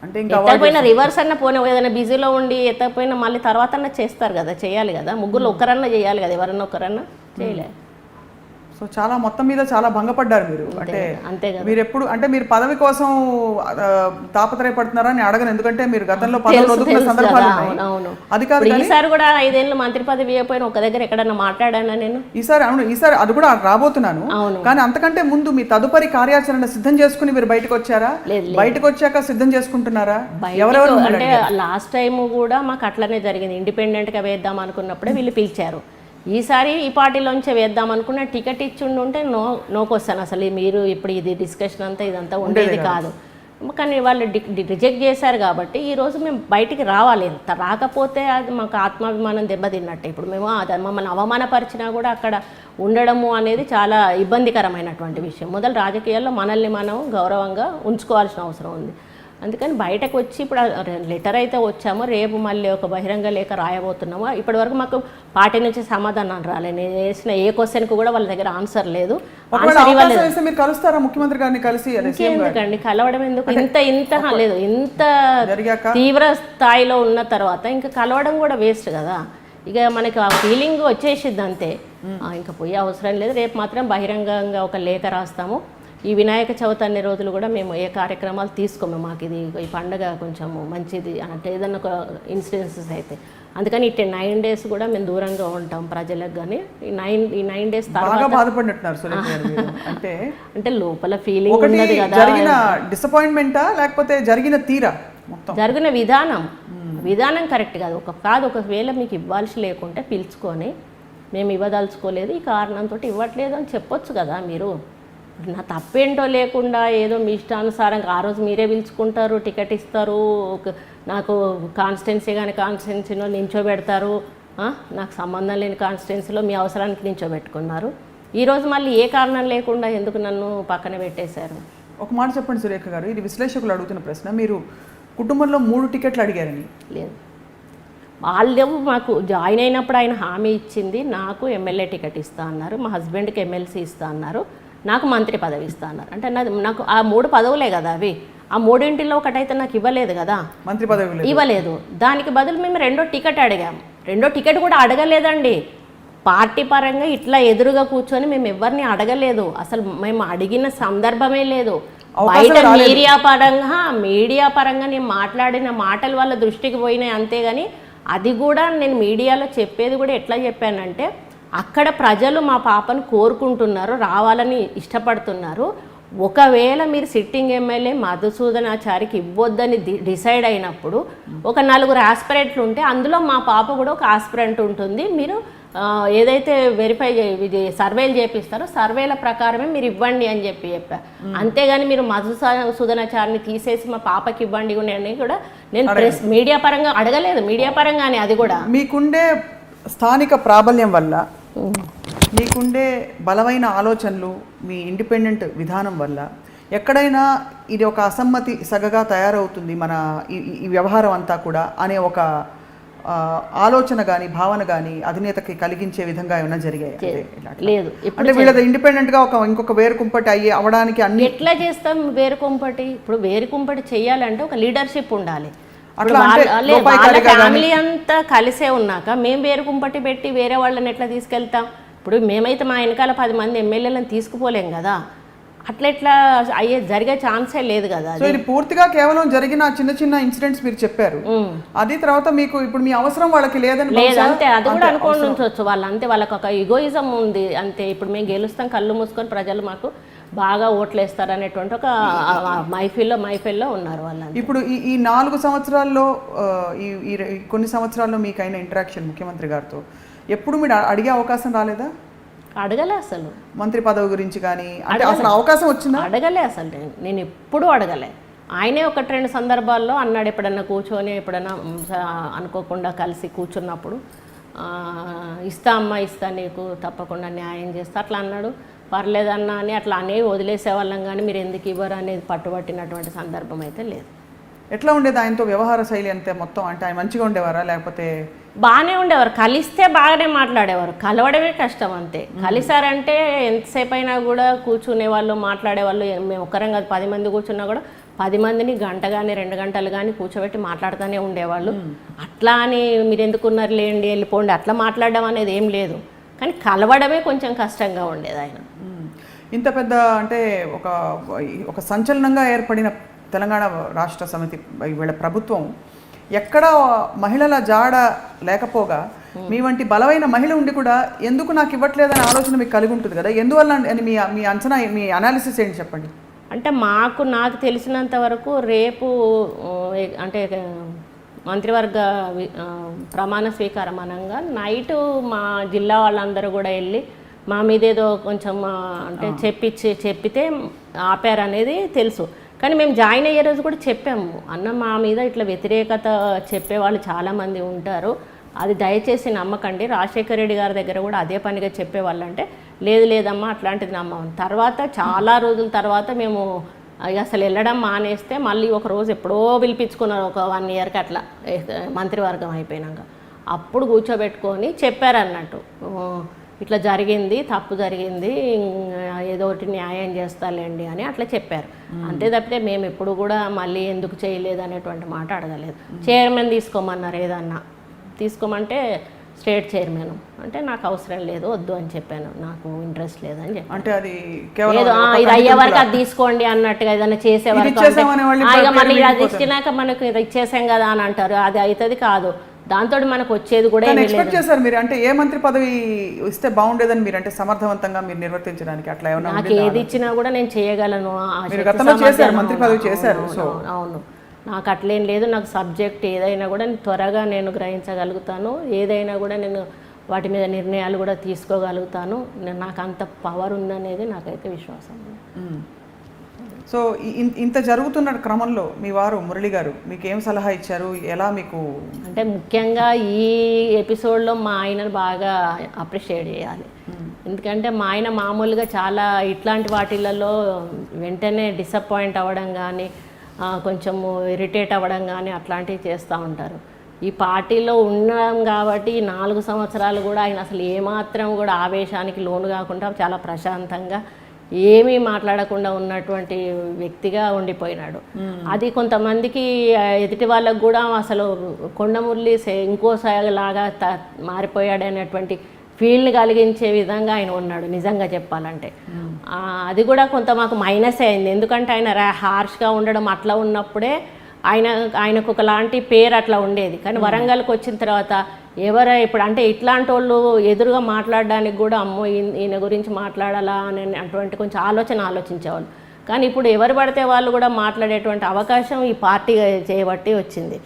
అంటే ఎత్తకపోయినా రివర్స్ అన్న పోనీ ఏదైనా బిజీలో ఉండి ఎత్తకపోయినా మళ్ళీ తర్వాత అన్న చేస్తారు కదా, చేయాలి కదా. ముగ్గురు ఒక్కరన్నా చేయాలి కదా, ఎవరన్నా ఒకరన్నా చేయలే. సో చాలా మొత్తం మీద చాలా భంగపడ్డారు మీరు. అంటే అంతే కదా. మీరు ఎప్పుడు అంటే మీరు పదవి కోసం తాపత్రయపడుతున్నారని అడగను, ఎందుకంటే మీరు గతంలో పదవి వదులుకున్న సందర్భాలు ఉన్నాయి. అది కాదు, ఈసారి కూడా 5 ఏళ్ళు మంత్రి పదవి అయిపోయిన ఒక దగ్గర ఎక్కడన్నా మాట్లాడానా నేను? ఈసారి అది కూడా రాబోతున్నాను. కానీ అంతకంటే ముందు మీ తదుపరి కార్యాచరణ సిద్ధం చేసుకుని మీరు బయటకు వచ్చారా? బయటకు వచ్చాక సిద్ధం చేసుకుంటున్నారా? ఎవరెవరు? అంటే లాస్ట్ టైం కూడా మాకు అట్లనే జరిగింది. ఇండిపెండెంట్ గా వేద్దాం అనుకున్నప్పుడే వీళ్ళు పిలిచారు. ఈసారి ఈ పార్టీలోంచే వేద్దాం అనుకున్న టికెట్ ఇచ్చి ఉంటే నోకొస్తాను అసలు మీరు ఇప్పుడు ఇది డిస్కషన్ అంతా ఇదంతా ఉండేది కాదు. కానీ వాళ్ళు రిజెక్ట్ చేశారు కాబట్టి ఈరోజు మేము బయటికి రావాలి. ఎంత రాకపోతే అది మాకు ఆత్మాభిమానం దెబ్బతిన్నట్టే. ఇప్పుడు మేము మమ్మల్ని అవమానపరిచినా కూడా అక్కడ ఉండడము అనేది చాలా ఇబ్బందికరమైనటువంటి విషయం. మొదలు రాజకీయాల్లో మనల్ని మనం గౌరవంగా ఉంచుకోవాల్సిన అవసరం ఉంది. అందుకని బయటకు వచ్చి ఇప్పుడు లెటర్ అయితే వచ్చామో రేపు మళ్ళీ ఒక బహిరంగ లేఖ రాయబోతున్నాము. ఇప్పటివరకు మాకు పార్టీ నుంచి సమాధానం రాలేదు. నేను వేసిన ఏ క్వశ్చన్కు కూడా వాళ్ళ దగ్గర ఆన్సర్ లేదు. ముఖ్యమంత్రి గారిని కలిసి ఎందుకండి కలవడం ఎందుకు? ఇంత లేదు, ఇంత తీవ్ర స్థాయిలో ఉన్న తర్వాత ఇంకా కలవడం కూడా వేస్ట్ కదా. ఇక మనకి ఆ ఫీలింగ్ వచ్చేసిద్ది అంతే, ఇంకా పోయే అవసరం లేదు. రేపు మాత్రం బహిరంగంగా ఒక లేఖ రాస్తాము. ఈ వినాయక చవితి అన్ని రోజులు కూడా మేము ఏ కార్యక్రమాలు తీసుకోము. మాకు ఇది ఈ పండుగ కొంచెం మంచిది అంటే ఏదన్నా ఒక ఇన్సిడెన్సెస్ అయితే అందుకని 9 days కూడా మేము దూరంగా ఉంటాం ప్రజలకు. కానీ ఈ 9 days తర్వాత బాధపడినట్టున్నారు అంటే లోపల ఫీలింగ్ ఉన్నది కదా. జరిగిన డిసప్పాయింట్మెంటా లేకపోతే జరిగిన తీరా జరిగిన విధానం కరెక్ట్ కాదు. ఒకవేళ మీకు ఇవ్వాల్సి లేకుంటే పిలుచుకొని మేము ఇవ్వదలుచుకోలేదు, ఈ కారణంతో ఇవ్వట్లేదు అని చెప్పొచ్చు కదా మీరు. నా తప్పేంటో లేకుండా ఏదో మీ ఇష్టానుసారంగా ఆ రోజు మీరే పిలుచుకుంటారు, టికెట్ ఇస్తారు, నాకు కాన్స్టిట్యున్సీ కానీ కాన్స్టిట్యున్సీలో నించోబెడతారు, నాకు సంబంధం లేని కాన్స్టిట్యున్సీలో మీ అవసరానికి నించోబెట్టుకున్నారు. ఈరోజు మళ్ళీ ఏ కారణం లేకుండా ఎందుకు నన్ను పక్కన పెట్టేశారు? ఒక మాట చెప్పండి సురేఖ గారు, ఇది విశ్లేషకులు అడుగుతున్న ప్రశ్న. మీరు కుటుంబంలో 3 టికెట్లు అడిగారని. లేదు, వాళ్ళు మాకు జాయిన్ అయినప్పుడు ఆయన హామీ ఇచ్చింది నాకు ఎమ్మెల్యే టికెట్ ఇస్తా అన్నారు, మా హస్బెండ్కి ఎమ్మెల్సీ ఇస్తా అన్నారు, నాకు మంత్రి పదవి ఇస్తా అన్నారు. అంటే నాకు ఆ 3 పదవులే కదా అవి. ఆ 3 ఒకటైతే నాకు ఇవ్వలేదు కదా, మంత్రి పదవి ఇవ్వలేదు. దానికి బదులు మేము 2వ టికెట్ అడిగాము. 2వ టికెట్ కూడా అడగలేదండి. పార్టీ పరంగా ఇట్లా ఎదురుగా కూర్చొని మేము ఎవరిని అడగలేదు, అసలు మేము అడిగిన సందర్భమే లేదు. బయట మీడియా పరంగా నేను మాట్లాడిన మాటలు వాళ్ళ దృష్టికి పోయినాయి అంతేగాని అది కూడా నేను మీడియాలో చెప్పేది కూడా ఎట్లా చెప్పానంటే అక్కడ ప్రజలు మా పాపను కోరుకుంటున్నారు, రావాలని ఇష్టపడుతున్నారు. ఒకవేళ మీరు సిట్టింగ్ ఎమ్మెల్యే మధుసూదనాచారికి ఇవ్వొద్దని డిసైడ్ అయినప్పుడు ఒక 4 ఆస్పిరెంట్లు ఉంటే అందులో మా పాప కూడా ఒక ఆస్పిరెంట్ ఉంటుంది. మీరు ఏదైతే వెరిఫై సర్వేలు చేపిస్తారో సర్వేల ప్రకారమే మీరు ఇవ్వండి అని చెప్పారు. అంతేగాని మీరు మధుసూదనాచారిని తీసేసి మా పాపకి ఇవ్వండి అని కూడా నేను ప్రెస్ మీడియా పరంగా అడగలేదు. మీడియా పరంగానే అది కూడా మీకుండే స్థానిక ప్రాబల్యం వల్ల, మీకుండే బలమైన ఆలోచనలు, మీ ఇండిపెండెంట్ విధానం వల్ల ఎక్కడైనా ఇది ఒక అసమ్మతి సగగా తయారవుతుంది మన ఈ వ్యవహారం అంతా కూడా అనే ఒక ఆలోచన కానీ భావన కానీ అధినేతకి కలిగించే విధంగా ఏమైనా జరిగాయి? లేదు. అంటే వీళ్ళది ఇండిపెండెంట్ గా ఇంకొక వేరు కుంపటి అవడానికి అన్ని ఎట్లా చేస్తాం? వేరు కుంపటి ఇప్పుడు వేరు కుంపటి చేయాలంటే ఒక లీడర్షిప్ ఉండాలి. వాళ్ళ ఫ్యామిలీ అంతా కలిసే ఉన్నాక మేము వేరు కుంపటి పెట్టి వేరే వాళ్ళని ఎట్లా తీసుకెళ్తాం? ఇప్పుడు మేమైతే మా వెనకాల 10 మంది ఎమ్మెల్యేలను తీసుకుపోలేం కదా, అట్లా జరిగే ఛాన్సే లేదు కదా. సో ఇది పూర్తిగా కేవలం జరిగిన చిన్న చిన్న ఇన్సిడెంట్స్ మీరు చెప్పారు, అది తర్వాత మీకు ఇప్పుడు మీ అవసరం వాళ్ళకి లేదని అంతే. అది కూడా అనుకోని ఉంచవచ్చు వాళ్ళు, అంతే. వాళ్ళకి ఒక ఈగోయిజం ఉంది అంతే. ఇప్పుడు మేము గెలుస్తాం కళ్ళు మూసుకొని ప్రజలు మాకు బాగా ఓట్లేస్తారు అనేటువంటి ఒక మైఫిల్లో ఉన్నారు వాళ్ళు. ఇప్పుడు ఈ 4 సంవత్సరాల్లో ఈ కొన్ని సంవత్సరాల్లో మీకైన ఇంటరాక్షన్ ముఖ్యమంత్రి గారితో ఎప్పుడు మీరు అడిగే అవకాశం రాలేదా? అడగలే అసలు మంత్రి పదవి గురించి కానీ, అంటే అసలు అవకాశం వచ్చిందా? అడగలే అసలు. నేను ఎప్పుడూ అడగలే. ఆయనే 1-2 సందర్భాల్లో అన్నాడు, ఎప్పుడన్నా కూర్చొని ఎప్పుడన్నా అనుకోకుండా కలిసి కూర్చున్నప్పుడు, ఇస్తా అమ్మా ఇస్తా, నీకు తప్పకుండా న్యాయం చేస్తా అట్లా అన్నాడు. పర్లేదన్నా అని అట్లా అనేవి వదిలేసేవాళ్ళం, కానీ మీరు ఎందుకు ఇవ్వరు అనేది పట్టుబట్టినటువంటి సందర్భం అయితే లేదు. ఎట్లా ఉండేది ఆయనతో వ్యవహార శైలి అంతే మొత్తం? అంటే ఆయన మంచిగా ఉండేవారా లేకపోతే? బాగానే ఉండేవారు. కలిస్తే బాగానే మాట్లాడేవారు, కలవడమే కష్టం అంతే. కలిసారంటే ఎంతసేపు అయినా కూడా కూర్చునే వాళ్ళు, మాట్లాడేవాళ్ళు. మేము ఒక్కరం కాదు, 10 మంది కూర్చున్నా కూడా 10 మందిని గంట కానీ 2 గంటలు కానీ కూర్చోబెట్టి మాట్లాడుతూనే ఉండేవాళ్ళు. అట్లా అని మీరు ఎందుకున్నారు లేండి వెళ్ళిపోండి అట్లా మాట్లాడడం అనేది ఏం లేదు, కానీ కలవడమే కొంచెం కష్టంగా ఉండేది ఆయన. ఇంత పెద్ద అంటే ఒక సంచలనంగా ఏర్పడిన తెలంగాణ రాష్ట్ర సమితి వీళ్ళ ప్రభుత్వం ఎక్కడ మహిళల జాడ లేకపోగా మీ వంటి బలమైన మహిళ ఉండి కూడా ఎందుకు నాకు ఇవ్వట్లేదనే ఆలోచన మీకు కలిగి ఉంటుంది కదా, ఎందువల్ల అని మీ అంచనా, మీ అనాలిసిస్ ఏంటి చెప్పండి? అంటే నాకు తెలిసినంత వరకు రేపు అంటే మంత్రివర్గ ప్రమాణ స్వీకారం అనంగా నైటు మా జిల్లా వాళ్ళందరూ కూడా వెళ్ళి మా మీద ఏదో కొంచెం అంటే చెప్పితే ఆపారనేది తెలుసు. కానీ మేము జాయిన్ అయ్యే రోజు కూడా చెప్పాము, అన్న మా మీద ఇట్లా వ్యతిరేకత చెప్పేవాళ్ళు చాలామంది ఉంటారు, అది దయచేసి నమ్మకండి. రాజశేఖర రెడ్డి గారి దగ్గర కూడా అదే పనిగా చెప్పేవాళ్ళు. అంటే లేదమ్మా అట్లాంటిది నమ్మం. తర్వాత చాలా రోజుల తర్వాత మేము అసలు వెళ్ళడం మానేస్తే మళ్ళీ ఒక రోజు ఎప్పుడో పిలిపించుకున్నారు, ఒక 1 ఇయర్కి అట్లా మంత్రివర్గం అయిపోయినాక. అప్పుడు కూర్చోబెట్టుకొని చెప్పారన్నట్టు, ఇట్లా జరిగింది, తప్పు జరిగింది, ఏదో ఒకటి న్యాయం చేస్తాలేండి అని అట్లా చెప్పారు. అంతే తప్పితే మేము ఎప్పుడు కూడా మళ్ళీ ఎందుకు చేయలేదు అనేటువంటి మాట అడగలేదు. చైర్మన్ తీసుకోమన్నారు, ఏదన్నా తీసుకోమంటే స్టేట్ చైర్మన్ అంటే నాకు అవసరం లేదు, వద్దు అని చెప్పాను, నాకు ఇంట్రెస్ట్ లేదని చెప్పాను. అంటే అది ఇది అయ్యే వరకు అది తీసుకోండి అన్నట్టుగా ఏదైనా చేసే వరకు, మళ్ళీ అది ఇచ్చినాక మనకు ఇది ఇచ్చేసాం కదా అని అంటారు, అది అవుతుంది కాదు. దాంతో మనకు వచ్చేది కూడా ఎక్స్పెక్ట్ చేశారు మీరు, అంటే ఏ మంత్రి పదవి ఇస్తే బాగుండేదని మీరు, అంటే సమర్థవంతంగా మీరు నిర్వర్తించడానికి అట్లా ఏమన్నా? నాకు ఏది ఇచ్చినా కూడా నేను చేయగలను. మంత్రి పదవి చేశారు. అవును, నాకు అట్లేం లేదు. నాకు సబ్జెక్ట్ ఏదైనా కూడా త్వరగా నేను గ్రహించగలుగుతాను, ఏదైనా కూడా నేను వాటి మీద నిర్ణయాలు కూడా తీసుకోగలుగుతాను. నాకు అంత పవర్ ఉందనేది నాకైతే విశ్వాసం. సో ఇంత జరుగుతున్న క్రమంలో మీ వారు మురళి గారు మీకు ఏం సలహా ఇచ్చారు? ఎలా మీకు అంటే ముఖ్యంగా ఈ ఎపిసోడ్లో మా ఆయనను బాగా అప్రిషియేట్ చేయాలి. ఎందుకంటే మా ఆయన మామూలుగా చాలా ఇట్లాంటి వాటిలలో వెంటనే డిసప్పాయింట్ అవ్వడం కానీ, కొంచెము ఇరిటేట్ అవ్వడం కానీ అట్లాంటివి చేస్తూ ఉంటారు. ఈ పార్టీలో ఉన్నాం కాబట్టి 4 సంవత్సరాలు కూడా ఆయన అసలు ఏమాత్రం కూడా ఆవేశానికి లోను కాకుండా చాలా ప్రశాంతంగా ఏమీ మాట్లాడకుండా ఉన్నటువంటి వ్యక్తిగా ఉండిపోయినాడు. అది కొంతమందికి ఎదుటి వాళ్ళకు కూడా అసలు కొండమురళి ఇంకోసారిలాగా మారిపోయాడు అనేటువంటి ఫీల్ని కలిగించే విధంగా ఆయన ఉన్నాడు నిజంగా చెప్పాలంటే. అది కూడా కొంత మాకు మైనస్ అయింది, ఎందుకంటే ఆయన హార్ష్గా ఉండడం అట్లా ఉన్నప్పుడే ఆయనకు ఒకలాంటి పేరు అట్లా ఉండేది. కానీ వరంగల్కి వచ్చిన తర్వాత ఇప్పుడు అంటే ఇట్లాంటి వాళ్ళు ఎదురుగా మాట్లాడడానికి కూడా అమ్మో ఈయన గురించి మాట్లాడాలా అని అటువంటి కొంచెం ఆలోచించేవాళ్ళు. కానీ ఇప్పుడు ఎవరు పడితే వాళ్ళు కూడా మాట్లాడేటువంటి అవకాశం ఈ పార్టీ చేయబట్టి వచ్చింది.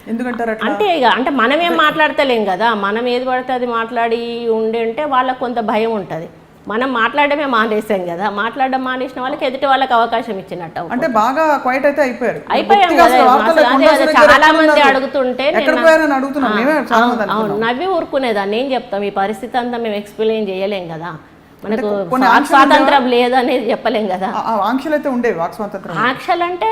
అంటే అంటే మనమేం మాట్లాడతలేం కదా, మనం ఏది పడితే అది మాట్లాడి ఉంటే వాళ్ళకు కొంత భయం ఉంటుంది. మనం మాట్లాడమే మానేసాం కదా, మాట్లాడడం మానేసిన వాళ్ళకి ఎదుటి వాళ్ళకి అవకాశం ఇచ్చినట్టు. అంటే బాగా క్వైట్ అయితే అయిపోయాం. చాలా మంది అడుగుతుంటే అవును నవ్వి ఊరుకునేదాన్ని. ఏం చెప్తాం, ఈ పరిస్థితి అంతా మేము ఎక్స్ప్లెయిన్ చేయలేం కదా, మనకు స్వాతంత్రం లేదనేది చెప్పలేం కదా. ఆంక్షలు అయితే ఉండేవి, ఆంక్షలు అంటే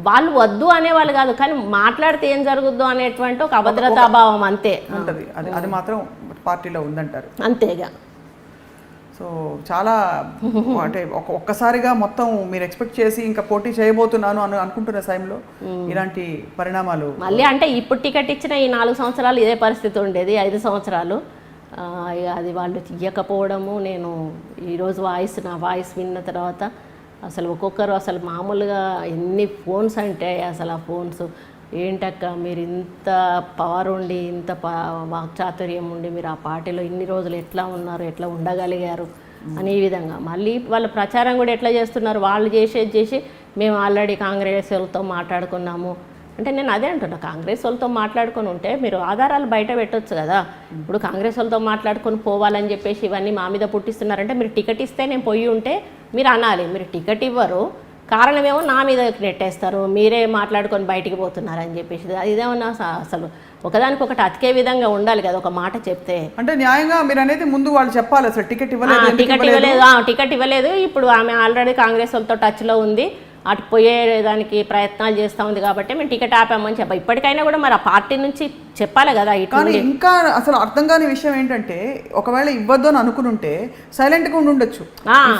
వాళ్ళు వద్దు అనేవాళ్ళు కాదు, కానీ మాట్లాడితే ఏం జరుగుద్దో అనేటువంటి ఒక అభద్రతాభావం అంతే ఉంటుంది. అది మాత్రం పార్టీలో ఉందంటారు. అంతేగా. సో చాలా అంటే ఒక్కసారిగా మొత్తం మీరు ఎక్స్పెక్ట్ చేసి ఇంకా పోటీ చేయబోతున్నాను అనుకుంటున్న టైంలో ఇలాంటి పరిణామాలు మళ్ళీ అంటే ఇప్పుడు టికెట్ ఇచ్చిన ఈ 4 సంవత్సరాలు ఇదే పరిస్థితి ఉండేది. 5 సంవత్సరాలు అది వాళ్ళు ఇవ్వకపోవడము. నేను ఈరోజు నా వాయిస్ విన్న తర్వాత అసలు ఒక్కొక్కరు అసలు మామూలుగా ఎన్ని ఫోన్స్ అంటే అసలు ఆ ఫోన్స్ ఏంటక్క మీరు ఇంత పవర్ ఉండి ఇంత వాక్చాతుర్యం ఉండి మీరు ఆ పార్టీలో ఇన్ని రోజులు ఎట్లా ఉన్నారు, ఎట్లా ఉండగలిగారు అనే విధంగా. మళ్ళీ వాళ్ళ ప్రచారం కూడా ఎట్లా చేస్తున్నారు, వాళ్ళు చేసి మేము ఆల్రెడీ కాంగ్రెస్ వాళ్ళతో మాట్లాడుకున్నాము అంటే నేను అదే అంటున్నా, కాంగ్రెస్ వాళ్ళతో మాట్లాడుకొని ఉంటే మీరు ఆధారాలు బయట పెట్టొచ్చు కదా. ఇప్పుడు కాంగ్రెస్ వాళ్ళతో మాట్లాడుకొని పోవాలని చెప్పేసి ఇవన్నీ మా మీద పుట్టిస్తున్నారంటే మీరు టికెట్ ఇస్తే నేను పోయి ఉంటే మీరు అనాలి. మీరు టికెట్ ఇవ్వరు, కారణమేమో నా మీద నెట్టేస్తారు, మీరే మాట్లాడుకొని బయటికి పోతున్నారని చెప్పేసి. ఇదేమన్నా అసలు ఒకదానికొకటి అతికే విధంగా ఉండాలి కదా ఒక మాట చెప్తే. అంటే న్యాయంగా మీరు అనేది ముందు వాళ్ళు చెప్పాలి అసలు టికెట్ ఇవ్వలేదు. ఇప్పుడు ఆమె ఆల్రెడీ కాంగ్రెస్ వాళ్ళతో టచ్లో ఉంది, అటు పోయేదానికి ప్రయత్నాలు చేస్తూ ఉంది కాబట్టి మేము టికెట్ ఆపామని చెప్పాలి. ఇప్పటికైనా కూడా మరి ఆ పార్టీ నుంచి చెప్పాలి కదా. కానీ ఇంకా అసలు అర్థం కాని విషయం ఏంటంటే ఒకవేళ ఇవ్వద్దు అని అనుకుంటే సైలెంట్ గా ఉండొచ్చు.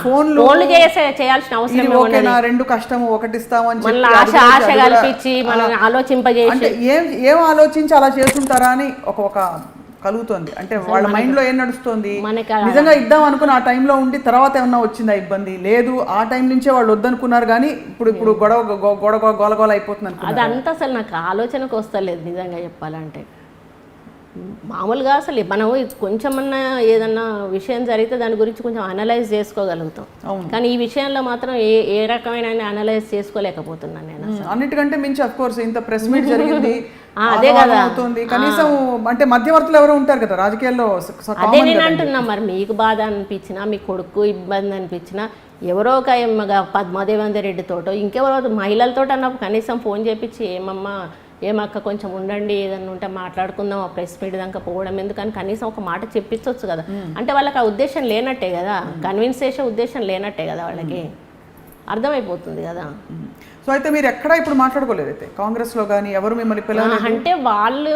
ఫోన్లు చేయాల్సిన అవసరం ఓకేనా, 2 కష్టము, 1 ఇస్తాము అని ఆశ కల్పించి మనం ఆలోచింపజేసి ఏం ఆలోచించి అలా చేస్తుంటారా అని ఒక కలుగుతుంది. అంటే వాళ్ళ మైండ్ లో ఏం నడుస్తుంది, నిజంగా ఇద్దాం అనుకుని ఆ టైంలో ఉండి తర్వాత ఏమన్నా వచ్చిందా ఇబ్బంది లేదు, ఆ టైం నుంచే వాళ్ళు వద్దనుకున్నారు కానీ ఇప్పుడు గోలగోల అయిపోతుంది. అదంతా అసలు నాకు ఆలోచనకు వస్తలేదు నిజంగా చెప్పాలంటే. మామూలుగా అసలు మనం కొంచెమన్నా ఏదన్నా విషయం జరిగితే దాని గురించి కొంచెం అనలైజ్ చేసుకోగలుగుతాం, కానీ ఈ విషయంలో మాత్రం ఏ రకమైన అనలైజ్ చేసుకోలేకపోతున్నాను నేను. అన్నిటికంటే మించి అఫ్ కోర్స్ ఇంత ప్రెస్ మీట్ జరిగింది అదే కదా అవుతుంది. కనీసం అంటే మధ్యవర్తులు ఎవరో ఉంటారు కదా రాజకీయాల్లో. అదే నేను అంటున్నా, మరి మీకు బాధ అనిపించినా మీ కొడుకు ఇబ్బంది అనిపించినా ఎవరో ఒక పద్మాదేవేందర్ రెడ్డి తోటో ఇంకెవరో మహిళలతో అన్నప్పుడు కనీసం ఫోన్ చేపించి ఏమక్క కొంచెం ఉండండి ఏదన్నా ఉంటే మాట్లాడుకుందాం, ఆ ప్రెస్ మీట్ దాకా పోవడం ఎందుకని కనీసం ఒక మాట చెప్పించవచ్చు కదా. అంటే వాళ్ళకి ఆ ఉద్దేశం లేనట్టే కదా, కన్విన్స్ చేసే ఉద్దేశం లేనట్టే కదా, వాళ్ళకి అర్థమైపోతుంది కదా. సో అయితే మీరు ఎక్కడ ఇప్పుడు మాట్లాడుకోలేదు అయితే కాంగ్రెస్లో కానీ ఎవరు మిమ్మల్ని పిలవలేదు? అంటే వాళ్ళు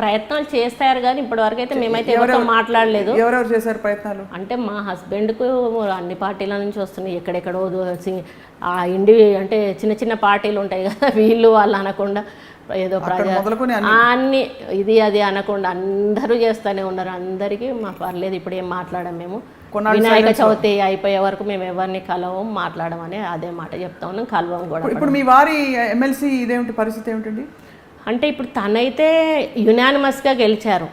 ప్రయత్నాలు చేస్తారు కానీ ఇప్పటివరకు అయితే మేమైతే ఎవరితో మాట్లాడలేదు. ఎవరెవరు చేశారు ప్రయత్నాలు? అంటే మా హస్బెండ్కు అన్ని పార్టీల నుంచి వస్తున్నాయి, ఎక్కడెక్కడో అంటే చిన్న పార్టీలు ఉంటాయి కదా, వీళ్ళు వాళ్ళు అనకుండా ఏదో అన్ని ఇది అది అనకుండా అందరూ చేస్తూనే ఉన్నారు. అందరికీ మా పర్లేదు ఇప్పుడు ఏం మాట్లాడాం మేము, వినాయక చవితి అయిపోయే వరకు మేము ఎవరిని కలవం మాట్లాడమని అదే మాట చెప్తా ఉన్నాం, కలవం కూడా. ఇప్పుడు మీ వారి ఎమ్మెల్సీ ఇదేమిటి పరిస్థితి ఏమిటండి? అంటే ఇప్పుడు తనైతే యునానిమస్గా గెలిచారు,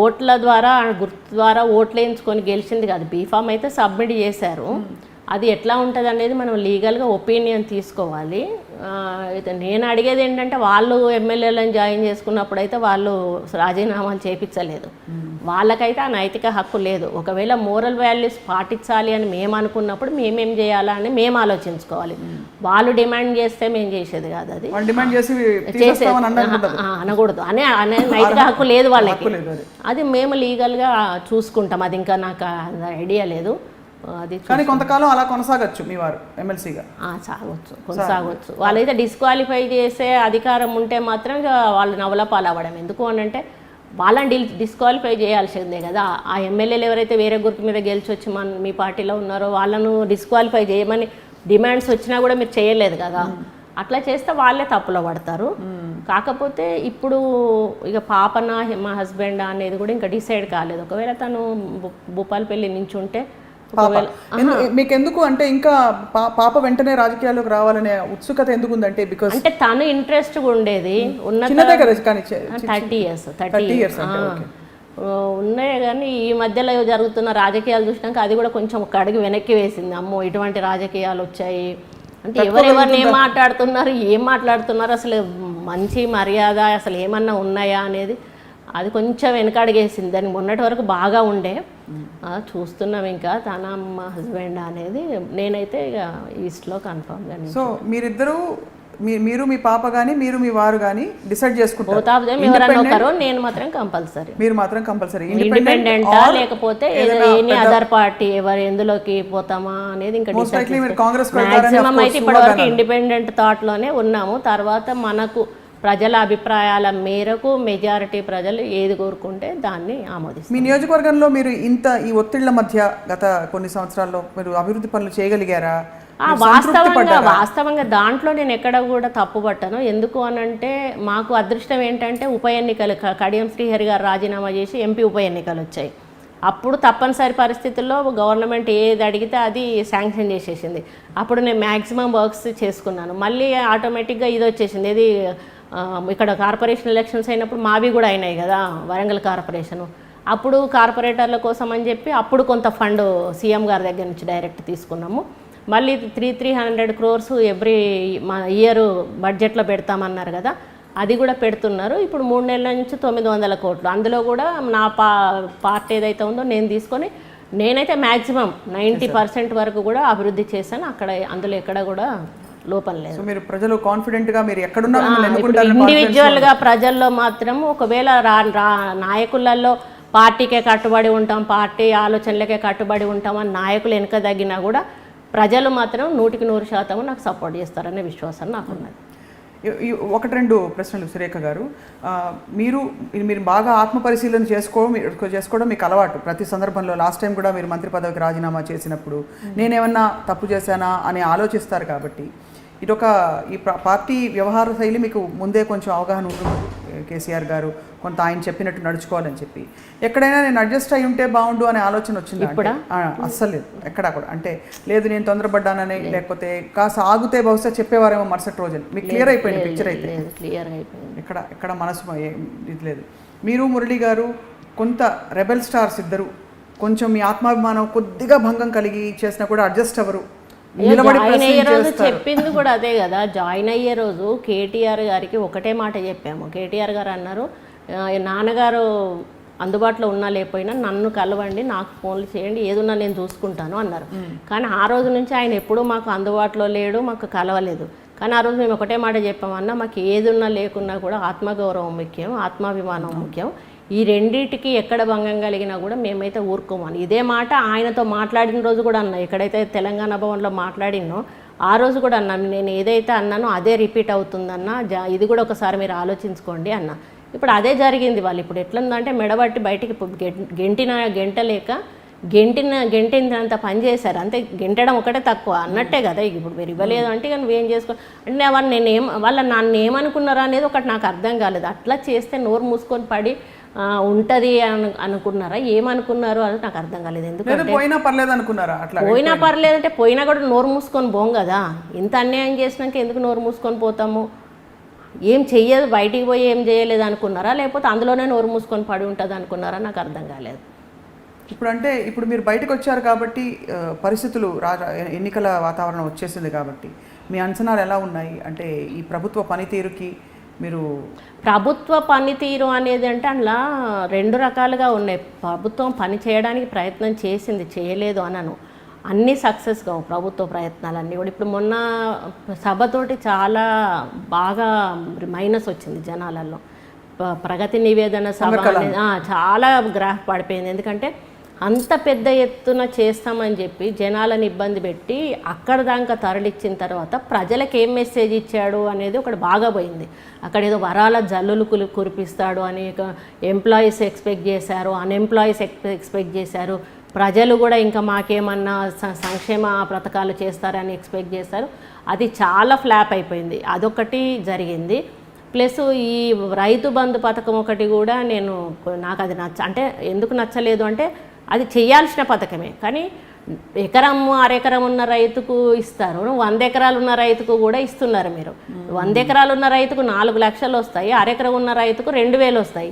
ఓట్ల ద్వారా గుర్తు ద్వారా ఓట్లు వేయించుకొని గెలిచింది కాదు, బీఫామ్ అయితే సబ్మిట్ చేశారు. అది ఎట్లా ఉంటుంది అనేది మనం లీగల్గా ఒపీనియన్ తీసుకోవాలి. నేను అడిగేది ఏంటంటే వాళ్ళు ఎమ్మెల్యేలను జాయిన్ చేసుకున్నప్పుడు అయితే వాళ్ళు రాజీనామాలు చేయించలేదు, వాళ్ళకైతే ఆ నైతిక హక్కు లేదు. ఒకవేళ మోరల్ వాల్యూస్ పాటించాలి అని మేము అనుకున్నప్పుడు మేమేం చేయాలా అని మేము ఆలోచించుకోవాలి. వాళ్ళు డిమాండ్ చేస్తే మేము చేసేది కాదు, అది అనకూడదు అనే నైతిక హక్కు లేదు వాళ్ళకి. అది మేము లీగల్గా చూసుకుంటాం, అది ఇంకా నాకు ఐడియా లేదు. అది కానీ కొంతకాలం అలా కొనసాగచ్చు మీ వారు ఎమ్మెల్సీగా. కొనసాగవచ్చు. వాళ్ళైతే డిస్క్వాలిఫై చేసే అధికారం ఉంటే మాత్రం వాళ్ళు నవలపాలు అవ్వడం ఎందుకు అని అంటే వాళ్ళని డిస్క్వాలిఫై చేయాల్సిందే కదా. ఆ ఎమ్మెల్యేలు ఎవరైతే వేరే గుర్తు మీద గెలిచి వచ్చి మీ పార్టీలో ఉన్నారో వాళ్ళను డిస్క్వాలిఫై చేయమని డిమాండ్స్ వచ్చినా కూడా మీరు చేయలేదు కదా, అట్లా చేస్తే వాళ్ళే తప్పులో పడతారు. కాకపోతే ఇప్పుడు ఇక పాపనా మా హస్బెండ్ అనేది కూడా ఇంకా డిసైడ్ కాలేదు. ఒకవేళ తను భూపాలపల్లి నుంచి ఉంటే మీకు ఎందుకు అంటే ఇంకా పాప వెంటనే రాజకీయాల్లోకి రావాలనే ఉత్సుకత ఎందుకు ఉందంటే బికాజ్ అంటే తను ఇంట్రెస్ట్ ఉండేది ఉన్న 30 years ఉన్నాయి. కానీ ఈ మధ్యలో జరుగుతున్న రాజకీయాలు చూసినాక అది కూడా కొంచెం ఒక అడుగు వెనక్కి వేసింది. అమ్మో ఇటువంటి రాజకీయాలు వచ్చాయి అంటే ఎవరెవరిని ఏం మాట్లాడుతున్నారు అసలు మంచి మర్యాద అసలు ఏమన్నా ఉన్నాయా అనేది అది కొంచెం వెనకడిగేసింది. దానికి మొన్నటి వరకు బాగా ఉండే చూస్తున్నాం. ఇంకా తన మా హస్బెండ్ అనేది నేనైతే ఇక ఈస్ట్లో కన్ఫర్మ్గా. సో మీరిద్దరూ మీరు మీ పాప కానీ మీరు మీ వారు కానీ డిసైడ్ చేసుకుంటారు, బోత్ ఆఫ్ దెమ్ ఎవరైనా ఒకరు, నేను మాత్రం కంపల్సరీ. మీరు మాత్రం కంపల్సరీ ఇండిపెండెంటా లేకపోతే ఎనీ అదర్ పార్టీ ఎవరు ఎందులోకి పోతామా అనేది ఇంకా మాక్సిమం అయితే ఇప్పటివరకు ఇండిపెండెంట్ థాట్ లోనే ఉన్నాము. తర్వాత మనకు ప్రజల అభిప్రాయాల మేరకు మెజారిటీ ప్రజలు ఏది కోరుకుంటే దాన్ని ఆమోదిస్తారు. మీ నియోజకవర్గంలో మీరు ఇంత ఈ ఒత్తిళ్ల మధ్య గత కొన్ని సంవత్సరాల్లో మీరు అభివృద్ధి పనులు చేయగలిగారా? వాస్తవంగా దాంట్లో నేను ఎక్కడ కూడా తప్పు పట్టను. ఎందుకు అనంటే మాకు అదృష్టం ఏంటంటే ఉప ఎన్నికలు కడియం శ్రీహరి గారు రాజీనామా చేసి ఎంపీ ఉప ఎన్నికలు వచ్చాయి. అప్పుడు తప్పనిసరి పరిస్థితుల్లో గవర్నమెంట్ ఏది అడిగితే అది శాంక్షన్ చేసేసింది. అప్పుడు నేను మ్యాక్సిమం వర్క్స్ చేసుకున్నాను. మళ్ళీ ఆటోమేటిక్గా ఇది వచ్చేసింది. ఇది ఇక్కడ కార్పొరేషన్ ఎలక్షన్స్ అయినప్పుడు మావి కూడా అయినాయి కదా, వరంగల్ కార్పొరేషను. అప్పుడు కార్పొరేటర్ల కోసం అని చెప్పి అప్పుడు కొంత ఫండ్ సీఎం గారి దగ్గర నుంచి డైరెక్ట్ తీసుకున్నాము. మళ్ళీ 300 crores ఎవ్రీ ఇయర్ బడ్జెట్లో పెడతామన్నారు కదా, అది కూడా పెడుతున్నారు. ఇప్పుడు 3 నెలల నుంచి 900 కోట్లు. అందులో కూడా నా పార్ట్ ఏదైతే ఉందో నేను తీసుకొని నేనైతే మ్యాక్సిమం 90% వరకు కూడా అభివృద్ధి చేశాను. అక్కడ అందులో ఎక్కడ కూడా లోపం లేదు. మీరు ప్రజలు కాన్ఫిడెంట్ గా మీరు ఎక్కడున్నా ఇండివిజువల్ గా ప్రజల్లో మాత్రం ఒకవేళ నాయకులలో పార్టీకే కట్టుబడి ఉంటాం, పార్టీ ఆలోచనలకే కట్టుబడి ఉంటాం అని నాయకులు వెనక తగ్గినా కూడా ప్రజలు మాత్రం 100% నాకు సపోర్ట్ చేస్తారనే విశ్వాసం నాకున్నది. 1-2 ప్రశ్నలు సురేఖ గారు. మీరు బాగా ఆత్మ పరిశీలన చేసుకోవడం మీకు అలవాటు ప్రతి సందర్భంలో. లాస్ట్ టైం కూడా మీరు మంత్రి పదవికి రాజీనామా చేసినప్పుడు నేనేమన్నా తప్పు చేశానా అని ఆలోచిస్తారు కాబట్టి ఇదొక ఈ పార్టీ వ్యవహార శైలి మీకు ముందే కొంచెం అవగాహన ఉంటుంది. కేసీఆర్ గారు కొంత ఆయన చెప్పినట్టు నడుచుకోవాలని చెప్పి ఎక్కడైనా నేను అడ్జస్ట్ అయి ఉంటే బాగుండు అనే ఆలోచన వచ్చింది? అస్సలు లేదు ఎక్కడా కూడా. అంటే లేదు నేను తొందరపడ్డానని, లేకపోతే కాస్త ఆగితే బహుశా చెప్పేవారేమో మరుసటి రోజు. మీకు క్లియర్ అయిపోయింది పిక్చర్? అయితే క్లియర్ అయిపోయింది, ఎక్కడ మనసు ఇది లేదు. మీరు మురళి గారు కొంత రెబెల్ స్టార్స్ ఇద్దరు కొంచెం మీ ఆత్మాభిమానం కొద్దిగా భంగం కలిగి చేసినా కూడా అడ్జస్ట్ అవ్వరు. జాయిన్ అయ్యే రోజు చెప్పింది కూడా అదే కదా. జాయిన్ అయ్యే రోజు కేటీఆర్ గారికి ఒకటే మాట చెప్పాము. కేటీఆర్ గారు అన్నారు, నాన్నగారు అందుబాటులో ఉన్నా లేకపోయినా నన్ను కలవండి, నాకు ఫోన్లు చేయండి, ఏదున్నా నేను చూసుకుంటాను అన్నారు. కానీ ఆ రోజు నుంచి ఆయన ఎప్పుడూ మాకు అందుబాటులో లేడు, మాకు కలవలేదు. కానీ ఆ రోజు మేము ఒకటే మాట చెప్పామన్నా, మాకు ఏదున్నా లేకున్నా కూడా ఆత్మగౌరవం ముఖ్యం, ఆత్మాభిమానం ముఖ్యం. ఈ రెండింటికి ఎక్కడ భంగం కలిగినా కూడా మేమైతే ఊరుకోమని ఇదే మాట ఆయనతో మాట్లాడిన రోజు కూడా అన్నా. ఎక్కడైతే తెలంగాణ భవన్లో మాట్లాడినో ఆ రోజు కూడా అన్నాను, నేను ఏదైతే అన్నానో అదే రిపీట్ అవుతుందన్నా, ఇది కూడా ఒకసారి మీరు ఆలోచించుకోండి అన్న. ఇప్పుడు అదే జరిగింది. వాళ్ళు ఇప్పుడు ఎట్లుందంటే మెడబట్టి బయటికి గెంటలేక గెంటినంత పని చేశారు అంతే. గెంటడం ఒకటే తక్కువ అన్నట్టే కదా. ఇప్పుడు మీరు ఇవ్వలేదు అంటే ఇక నువ్వేం చేసుకో అంటే వాళ్ళ నన్ను ఏమనుకున్నారా అనేది ఒకటి నాకు అర్థం కాలేదు. అట్లా చేస్తే నోరు మూసుకొని పడి ఉంటుంది అనుకున్నారా, ఏమనుకున్నారు అని నాకు అర్థం కాలేదు. ఎందుకంటే పోయినా పర్లేదు అనుకున్నారా? పోయినా పర్లేదు అంటే పోయినా కూడా నోరు మూసుకొని పోం కదా. ఇంత అన్యాయం చేసినాక ఎందుకు నోరు మూసుకొని పోతాము? ఏం చెయ్యదు, బయటికి పోయి ఏం చేయలేదు అనుకున్నారా, లేకపోతే అందులోనే నోరు మూసుకొని పడి ఉంటుంది అనుకున్నారా? నాకు అర్థం కాలేదు. ఇప్పుడు మీరు బయటకు వచ్చారు కాబట్టి పరిస్థితులు ఎన్నికల వాతావరణం వచ్చేసింది కాబట్టి మీ అంచనాలు ఎలా ఉన్నాయి? అంటే ఈ ప్రభుత్వ పనితీరుకి మీరు ప్రభుత్వ పనితీరు అనేది అంటే అందులో 2 రకాలుగా ఉన్నాయి. ప్రభుత్వం పని చేయడానికి ప్రయత్నం చేసింది, చేయలేదు అనను. అన్నీ సక్సెస్గా ప్రభుత్వ ప్రయత్నాలన్నీ కూడా. ఇప్పుడు మొన్న సభతోటి చాలా బాగా మైనస్ వచ్చింది జనాలలో. ప్రగతి నివేదన సభ చాలా గ్రాఫ్ పడిపోయింది. ఎందుకంటే అంత పెద్ద ఎత్తున చేస్తామని చెప్పి జనాలను ఇబ్బంది పెట్టి అక్కడ దాకా తరలిచ్చిన తర్వాత ప్రజలకు ఏం మెసేజ్ ఇచ్చాడు అనేది ఒకటి బాగా పోయింది. అక్కడ ఏదో వరాల జల్లులు కురిపిస్తాడు అని ఎంప్లాయీస్ ఎక్స్పెక్ట్ చేశారు, అన్ఎంప్లాయీస్ ఎక్స్పెక్ట్ చేశారు. ప్రజలు కూడా ఇంకా మాకేమన్నా సంక్షేమ పథకాలు చేస్తారని ఎక్స్పెక్ట్ చేశారు. అది చాలా ఫ్లాప్ అయిపోయింది. అదొకటి జరిగింది. ప్లస్ ఈ రైతు బంధు పథకం ఒకటి కూడా నాకు అది అంటే ఎందుకు నచ్చలేదు అంటే అది చేయాల్సిన పథకమే, కానీ ఎకరం అరెకరం ఉన్న రైతుకు ఇస్తారు, 100 ఎకరాలు ఉన్న రైతుకు కూడా ఇస్తున్నారు. మీరు 100 ఎకరాలు ఉన్న రైతుకు 4 లక్షలు వస్తాయి, అరెకరం ఉన్న రైతుకు 2000 వస్తాయి.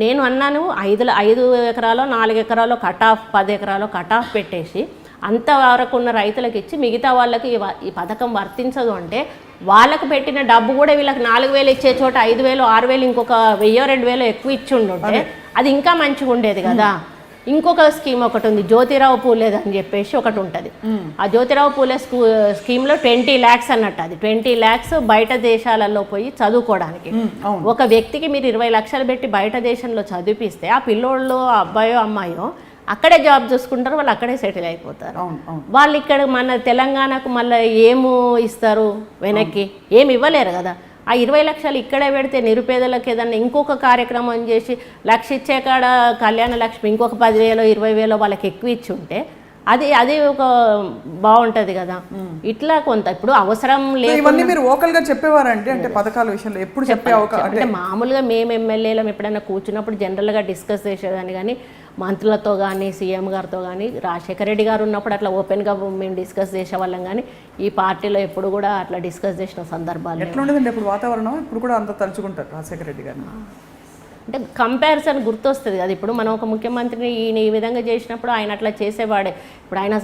నేను అన్నాను 5 ఎకరాలో 4 ఎకరాలో కట్ ఆఫ్, 10 ఎకరాలో కట్ ఆఫ్ పెట్టేసి అంతవరకు ఉన్న రైతులకు ఇచ్చి మిగతా వాళ్ళకి ఈ పథకం వర్తించదు అంటే వాళ్ళకు పెట్టిన డబ్బు కూడా వీళ్ళకి 4000 ఇచ్చే చోట 5000, 6000 ఇంకొక 1000, 2000 ఎక్కువ ఇచ్చి ఉండుంటే అది ఇంకా మంచిగా ఉండేది కదా. ఇంకొక స్కీమ్ ఒకటి ఉంది, జ్యోతిరావు పూలేది అని చెప్పేసి ఒకటి ఉంటుంది. ఆ జ్యోతిరావు పూలే స్కీమ్లో 20 lakhs అన్నట్టు. అది 20 lakhs బయట దేశాలలో పోయి చదువుకోవడానికి. ఒక వ్యక్తికి మీరు 20 లక్షలు పెట్టి బయట దేశంలో చదివిపిస్తే ఆ పిల్లోళ్ళు, అబ్బాయో అమ్మాయో అక్కడే జాబ్ చూసుకుంటారు, వాళ్ళు అక్కడే సెటిల్ అయిపోతారు. వాళ్ళు ఇక్కడ మన తెలంగాణకు మళ్ళీ ఏమో ఇస్తారు, వెనక్కి ఏమి ఇవ్వలేరు కదా. ఆ 20 లక్షలు ఇక్కడే పెడితే నిరుపేదలకు ఏదన్నా ఇంకొక కార్యక్రమం చేసి 1,00,000 ఇచ్చే కాడ కళ్యాణ లక్ష్మి ఇంకొక 10,000 20,000 వాళ్ళకి ఎక్కువ ఇచ్చి ఉంటే అది ఒక బాగుంటది కదా. ఇట్లా కొంత ఇప్పుడు అవసరం లేదు. ఇవన్నీ మీరు ఓకల్ గా చెప్పేవారంటే అంటే పథకాల విషయంలో ఎప్పుడు చెప్పే అంటే మామూలుగా మేము ఎమ్మెల్యేలం ఎప్పుడైనా కూర్చున్నప్పుడు జనరల్గా డిస్కస్ చేసేదాన్ని, కానీ మంత్రులతో కానీ సీఎం గారితో కానీ రాజశేఖర రెడ్డి గారు ఉన్నప్పుడు అట్లా ఓపెన్గా మేము డిస్కస్ చేసేవాళ్ళం, కానీ ఈ పార్టీలో ఎప్పుడు కూడా అట్లా డిస్కస్ చేసిన సందర్భాలు. ఎట్లా ఉండదండి ఇప్పుడు వాతావరణం? ఇప్పుడు కూడా అంత తలుచుకుంటారు రాజశేఖర రెడ్డి గారిని అంటే కంపారిజన్ గుర్తొస్తుంది కదా. ఇప్పుడు మనం ఒక ముఖ్యమంత్రిని ఈయన ఈ విధంగా చేసినప్పుడు ఆయన అట్లా చేసేవాడే. ఇప్పుడు ఆయన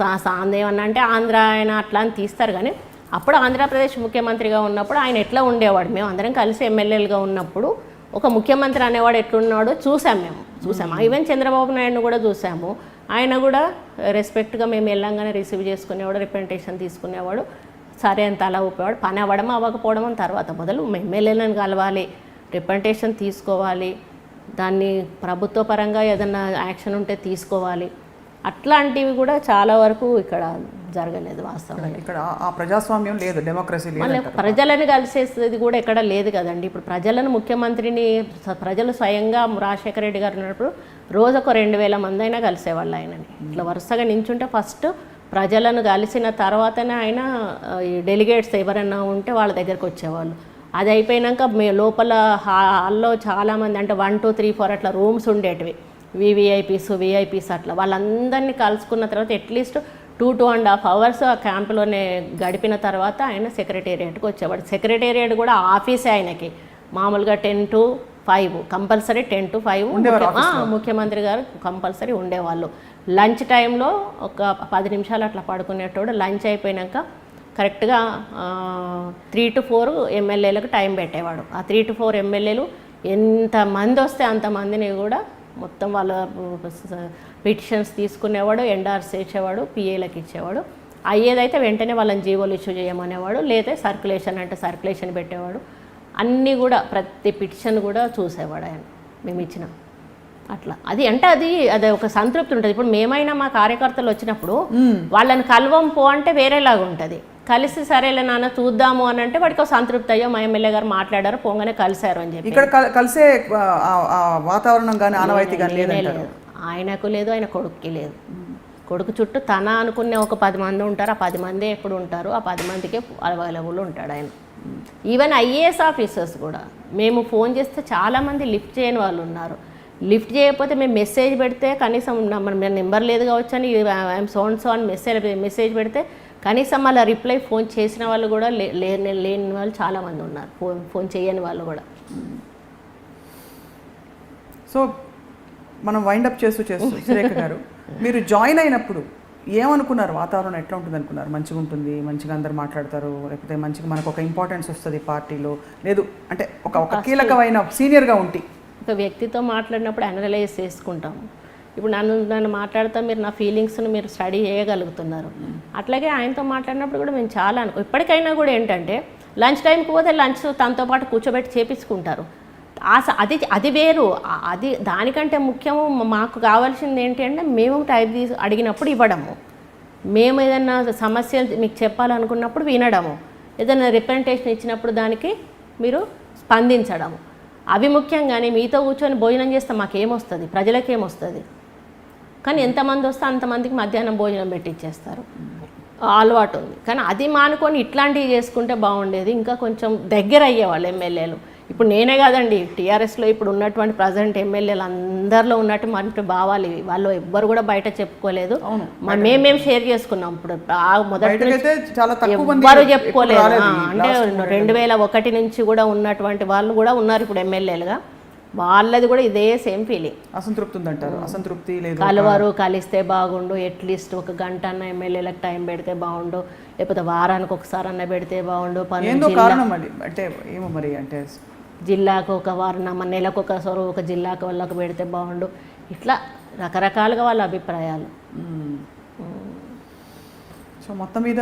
ఏమన్నా అంటే ఆంధ్ర ఆయన అట్లా అని తీస్తారు, కానీ అప్పుడు ఆంధ్రప్రదేశ్ ముఖ్యమంత్రిగా ఉన్నప్పుడు ఆయన ఎట్లా ఉండేవాడు, మేము అందరం కలిసి ఎమ్మెల్యేలుగా ఉన్నప్పుడు ఒక ముఖ్యమంత్రి అనేవాడు ఎట్లున్నాడో చూసాము. ఈవెన్ చంద్రబాబు నాయుడును కూడా చూసాము. ఆయన కూడా రెస్పెక్ట్గా మేము వెళ్ళంగానే రిసీవ్ చేసుకునేవాడు, రిప్రజెంటేషన్ తీసుకునేవాడు, సరే అంత అలా ఊపేవాడు. పని అవ్వడం అవ్వకపోవడం తర్వాత మొదలు ఎమ్మెల్యేలను కలవాలి, రిప్రజెంటేషన్ తీసుకోవాలి, దాన్ని ప్రభుత్వ పరంగా ఏదన్నా యాక్షన్ ఉంటే తీసుకోవాలి. అట్లాంటివి కూడా చాలా వరకు ఇక్కడ జరగలేదు వాస్తవంగా. ఇక్కడ ఆ ప్రజాస్వామ్యం లేదు, డెమోక్రసీ లేదు, ప్రజలను కలిసేది కూడా ఎక్కడ లేదు కదండి. ఇప్పుడు ప్రజలను ముఖ్యమంత్రిని ప్రజలు స్వయంగా రాజశేఖర రెడ్డి గారు ఉన్నప్పుడు రోజుకు 2,000 మంది అయినా కలిసేవాళ్ళు ఆయనని. ఇట్లా వరుసగా నించుంటే ఫస్ట్ ప్రజలను కలిసిన తర్వాతనే ఆయన ఈ డెలిగేట్స్ ఎవరైనా ఉంటే వాళ్ళ దగ్గరికి వచ్చేవాళ్ళు. అది అయిపోయినాక లోపల హాల్లో చాలామంది అంటే 1 2 3 4 అట్లా రూమ్స్ ఉండేటివి, విఐపీస్ అట్లా వాళ్ళందరినీ కలుసుకున్న తర్వాత అట్లీస్ట్ 2.5 hours ఆ క్యాంపులోనే గడిపిన తర్వాత ఆయన సెక్రటేరియట్కి వచ్చేవాడు. సెక్రటేరియట్ కూడా ఆఫీసే ఆయనకి మామూలుగా 10 to 5 కంపల్సరీ 10 to 5 ముఖ్యమంత్రి గారు కంపల్సరీ ఉండేవాళ్ళు. లంచ్ టైంలో ఒక 10 నిమిషాలు అట్లా పడుకునేటోడు. లంచ్ అయిపోయినాక కరెక్ట్గా 3 to 4 ఎమ్మెల్యేలకు టైం పెట్టేవాడు. ఆ 3 to 4 ఎమ్మెల్యేలు ఎంతమంది వస్తే అంతమందిని కూడా మొత్తం వాళ్ళ పిటిషన్స్ తీసుకునేవాడు, ఎండార్స్ చేసేవాడు, పిఏలకు ఇచ్చేవాడు. అయ్యేదైతే వెంటనే వాళ్ళని జీవోలు ఇష్యూ చేయమనేవాడు, లేదా సర్క్యులేషన్ అంటే సర్క్యులేషన్ పెట్టేవాడు. అన్నీ కూడా ప్రతి పిటిషన్ కూడా చూసేవాడు ఆయన మేము ఇచ్చిన అట్లా. అది అంటే అది ఒక సంతృప్తి ఉంటుంది. ఇప్పుడు మేమైనా మా కార్యకర్తలు వచ్చినప్పుడు వాళ్ళని కలవం పో అంటే వేరేలాగా ఉంటుంది. కలిసి సరేలే నాన్న చూద్దాము అని అంటే వాడికి ఒక సంతృప్తి, అయ్యో మా ఎమ్మెల్యే గారు మాట్లాడారు పోగానే కలిశారు అని చెప్పి. ఇక్కడ కలిసే వాతావరణం కానీ ఆనవాయితీ కానీ లేదు, ఆయనకు లేదు, ఆయన కొడుకుకి లేదు. కొడుకు చుట్టూ తన అనుకునే ఒక 10 మంది ఉంటారు, ఆ 10 మంది ఎప్పుడు ఉంటారు, ఆ 10 మందికే అవైలబుల్ ఉంటాడు ఆయన. ఈవెన్ ఐఏఎస్ ఆఫీసర్స్ కూడా మేము ఫోన్ చేస్తే చాలామంది లిఫ్ట్ చేయని వాళ్ళు ఉన్నారు. లిఫ్ట్ చేయకపోతే మేము మెసేజ్ పెడితే కనీసం మన నెంబర్ లేదు కావచ్చు అని ఐఎమ్ సో అండ్ సో అని మెసేజ్ పెడితే కనీసం అలా రిప్లై ఫోన్ చేసిన వాళ్ళు కూడా లేని వాళ్ళు చాలామంది ఉన్నారు, ఫోన్ చేయని వాళ్ళు కూడా. సో మనం వైండప్ చేస్తూ సురేఖ గారు, మీరు జాయిన్ అయినప్పుడు ఏమనుకున్నారు? వాతావరణం ఎట్లా ఉంటుంది అనుకున్నారు? మంచిగా ఉంటుంది, మంచిగా అందరు మాట్లాడతారు, లేకపోతే మంచిగా మనకు ఒక ఇంపార్టెన్స్ వస్తుంది పార్టీలో, లేదు అంటే ఒక కీలకమైన సీనియర్గా ఉంటే ఒక వ్యక్తితో మాట్లాడినప్పుడు అనలైజ్ చేసుకుంటాము. ఇప్పుడు నన్ను మాట్లాడుతూ మీరు నా ఫీలింగ్స్ని మీరు స్టడీ చేయగలుగుతున్నారు. అట్లాగే ఆయనతో మాట్లాడినప్పుడు కూడా మేము చాలా ఇప్పటికైనా కూడా ఏంటంటే లంచ్ టైంకి పోతే లంచ్ తనతో పాటు కూర్చోబెట్టి చేపించుకుంటారు. అది వేరు. దానికంటే ముఖ్యము మాకు కావాల్సింది ఏంటి అంటే మేము టైప్ అడిగినప్పుడు ఇవ్వడము, మేము ఏదైనా సమస్యలు మీకు చెప్పాలనుకున్నప్పుడు వినడము, ఏదైనా రిప్రజెంటేషన్ ఇచ్చినప్పుడు దానికి మీరు స్పందించడము, అవి ముఖ్యంగానే మీతో కూర్చొని భోజనం చేస్తే మాకేమొస్తుంది, ప్రజలకేమొస్తుంది? కానీ ఎంతమంది వస్తే అంతమందికి మధ్యాహ్నం భోజనం పెట్టిచ్చేస్తారు, అలవాటు ఉంది. కానీ అది మానుకొని ఇట్లాంటివి చేసుకుంటే బాగుండేది, ఇంకా కొంచెం దగ్గర అయ్యేవాళ్ళు ఎమ్మెల్యేలు. ఇప్పుడు నేనే కాదండి, టీఆర్ఎస్లో ఇప్పుడు ఉన్నటువంటి ప్రజెంట్ ఎమ్మెల్యేలు అందరిలో ఉన్నట్టు మనకి భావాలు ఇవి, వాళ్ళు ఎవ్వరు కూడా బయట చెప్పుకోలేదు, మేము షేర్ చేసుకున్నాం. ఇప్పుడు మొదటి ఎవ్వరు చెప్పుకోలేదు. అంటే 2001 నుంచి కూడా ఉన్నటువంటి వాళ్ళు కూడా ఉన్నారు ఇప్పుడు ఎమ్మెల్యేలుగా, వాళ్ళది కూడా ఇదే సేమ్ ఫీలింగ్. అసంతృప్తి ఉందంటారు. అసంతృప్తి లేదు, కలవరు, కలిస్తే బాగుండు, అట్లీస్ట్ ఒక గంట అన్న ఎమ్మెల్యేలకు టైం పెడితే బాగుండు, లేకపోతే వారానికి ఒకసారి అన్న పెడితే బాగుండు. అంటే ఏమో మరి అంటే జిల్లాకు ఒక వారం నెలకు ఒకసారి ఒక జిల్లాకు వాళ్ళకు పెడితే బాగుండు. ఇట్లా రకరకాలుగా వాళ్ళ అభిప్రాయాలు. సో మొత్తం మీద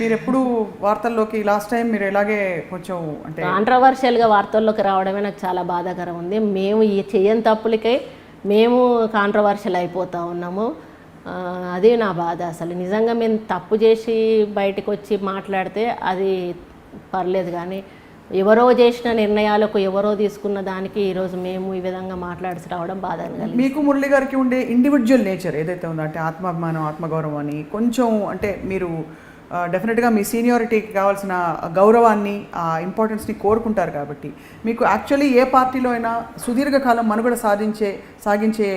మీరు ఎప్పుడు వార్తల్లోకి లాస్ట్ టైం మీరు ఎలాగే కొంచెం అంటే కాంట్రవర్షియల్గా వార్తల్లోకి రావడమే నాకు చాలా బాధాకరం ఉంది. మేము ఈ చేయని తప్పులకై మేము కాంట్రవర్షియల్ అయిపోతూ ఉన్నాము. అది నా బాధ. అసలు నిజంగా మేము తప్పు చేసి బయటకు వచ్చి మాట్లాడితే అది పర్లేదు, కానీ ఎవరో చేసిన నిర్ణయాలకు ఎవరో తీసుకున్న దానికి ఈరోజు మేము ఈ విధంగా మాట్లాడిసి రావడం బాధగా. మీకు మురళి గారికి ఉండే ఇండివిజువల్ నేచర్ ఏదైతే ఉందో అంటే ఆత్మాభిమానం, ఆత్మగౌరవం అని కొంచెం అంటే మీరు డెఫినెట్గా మీ సీనియారిటీకి కావాల్సిన గౌరవాన్ని, ఆ ఇంపార్టెన్స్ని కోరుకుంటారు కాబట్టి మీకు యాక్చువల్లీ ఏ పార్టీలో అయినా సుదీర్ఘకాలం మనుగడ సాగించే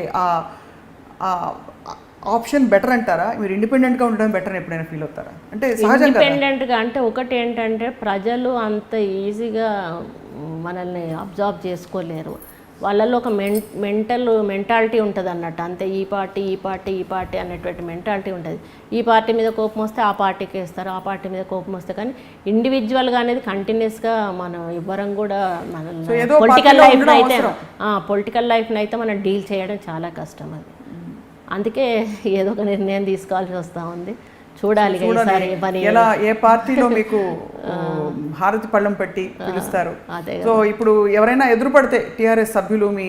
ఆప్షన్ బెటర్ అంటారా? మీరు ఇండిపెండెంట్గా ఉండడం బెటర్ అని ఎప్పుడైనా ఫీల్ అవుతారా? అంటే సహజంగా ఇండిపెండెంట్గా అంటే ఒకటి ఏంటంటే ప్రజలు అంత ఈజీగా మనల్ని అబ్జర్వ్ చేసుకోలేరు. వాళ్ళల్లో ఒక మెంటాలిటీ ఉంటుంది అన్నట్టు. అంతే ఈ పార్టీ అనేటువంటి మెంటాలిటీ ఉంటుంది. ఈ పార్టీ మీద కోపం వస్తే ఆ పార్టీకి వేస్తారు, ఆ పార్టీ మీద కోపం వస్తే. కానీ ఇండివిజువల్గా అనేది కంటిన్యూస్గా మనం ఇవ్వరం కూడా మన పొలిటికల్ లైఫ్ని అయితే మనం డీల్ చేయడం చాలా కష్టం. అది అందుకే ఏదో ఒక నిర్ణయం తీసుకోవాల్సి వస్తూ ఉంది. చూడాలి ఎలా ఏ పార్టీలో మీకు హారతి పళ్ళం పెట్టి పిలుస్తారు. సో ఇప్పుడు ఎవరైనా ఎదురుపడితే టీఆర్ఎస్ సభ్యులు మీ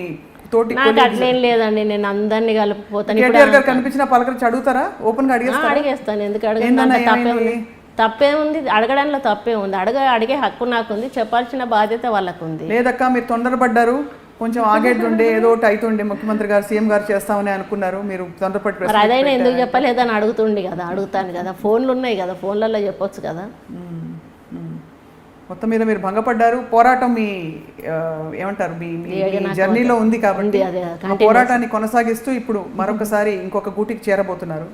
తోటి నాకు అట్లేం లేదండి, నేను అందరినీ కలిపిపోతాను. కేటీఆర్ గారు కనిపించిన పలకరించి అడుగుతారా? ఓపెన్ గా అడిగేస్తాను. ఎందుకు తప్పేముంది? అడగడంలో తప్పే ఉంది. అడిగే హక్కు నాకుంది. చెప్పాల్సిన బాధ్యత వాళ్ళకు ఉంది. లేదక్క మీరు తొందరపడ్డారు, కొంచెం ఆగేటుండే, ఏదో ఒకటి అవుతుండే, ముఖ్యమంత్రి గారు సీఎం గారు చేస్తామని అనుకున్నారు, మీరు తొందరపడి అదైనా ఎందుకు చెప్పలేదని అడుగుతుండే కదా. అడుగుతాను కదా, ఫోన్లు ఉన్నాయి కదా, ఫోన్లలో చెప్పొచ్చు కదా. మొత్తం మీద మీరు భంగపడ్డారు. పోరాటం మీ ఏమంటారు మీ జర్నీలో ఉంది కాబట్టి పోరాటాన్ని కొనసాగిస్తూ ఇప్పుడు మరొకసారి ఇంకొక గూటికి చేరబోతున్నారు.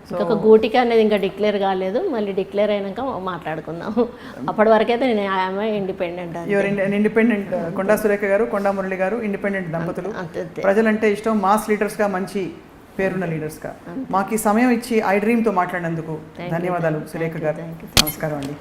ఇంకొక గూటికి అనేది ఇంకా డిక్లేర్ కాలేదు. మళ్ళీ డిక్లేర్ అయినాక మాట్లాడుకుందాం. అప్పటి వరకైతే నేను I'm independent. Independent Konda Surekha గారు, కొండా మురళి గారు ఇండిపెండెంట్ దంపతులు. ప్రజలంటే ఇష్టం, మాస్ లీడర్స్గా, మంచి పేరున్న లీడర్స్గా. మాకు ఈ సమయం ఇచ్చి ఐ డ్రీమ్తో మాట్లాడినందుకు ధన్యవాదాలు సురేఖ గారు. నమస్కారం అండి.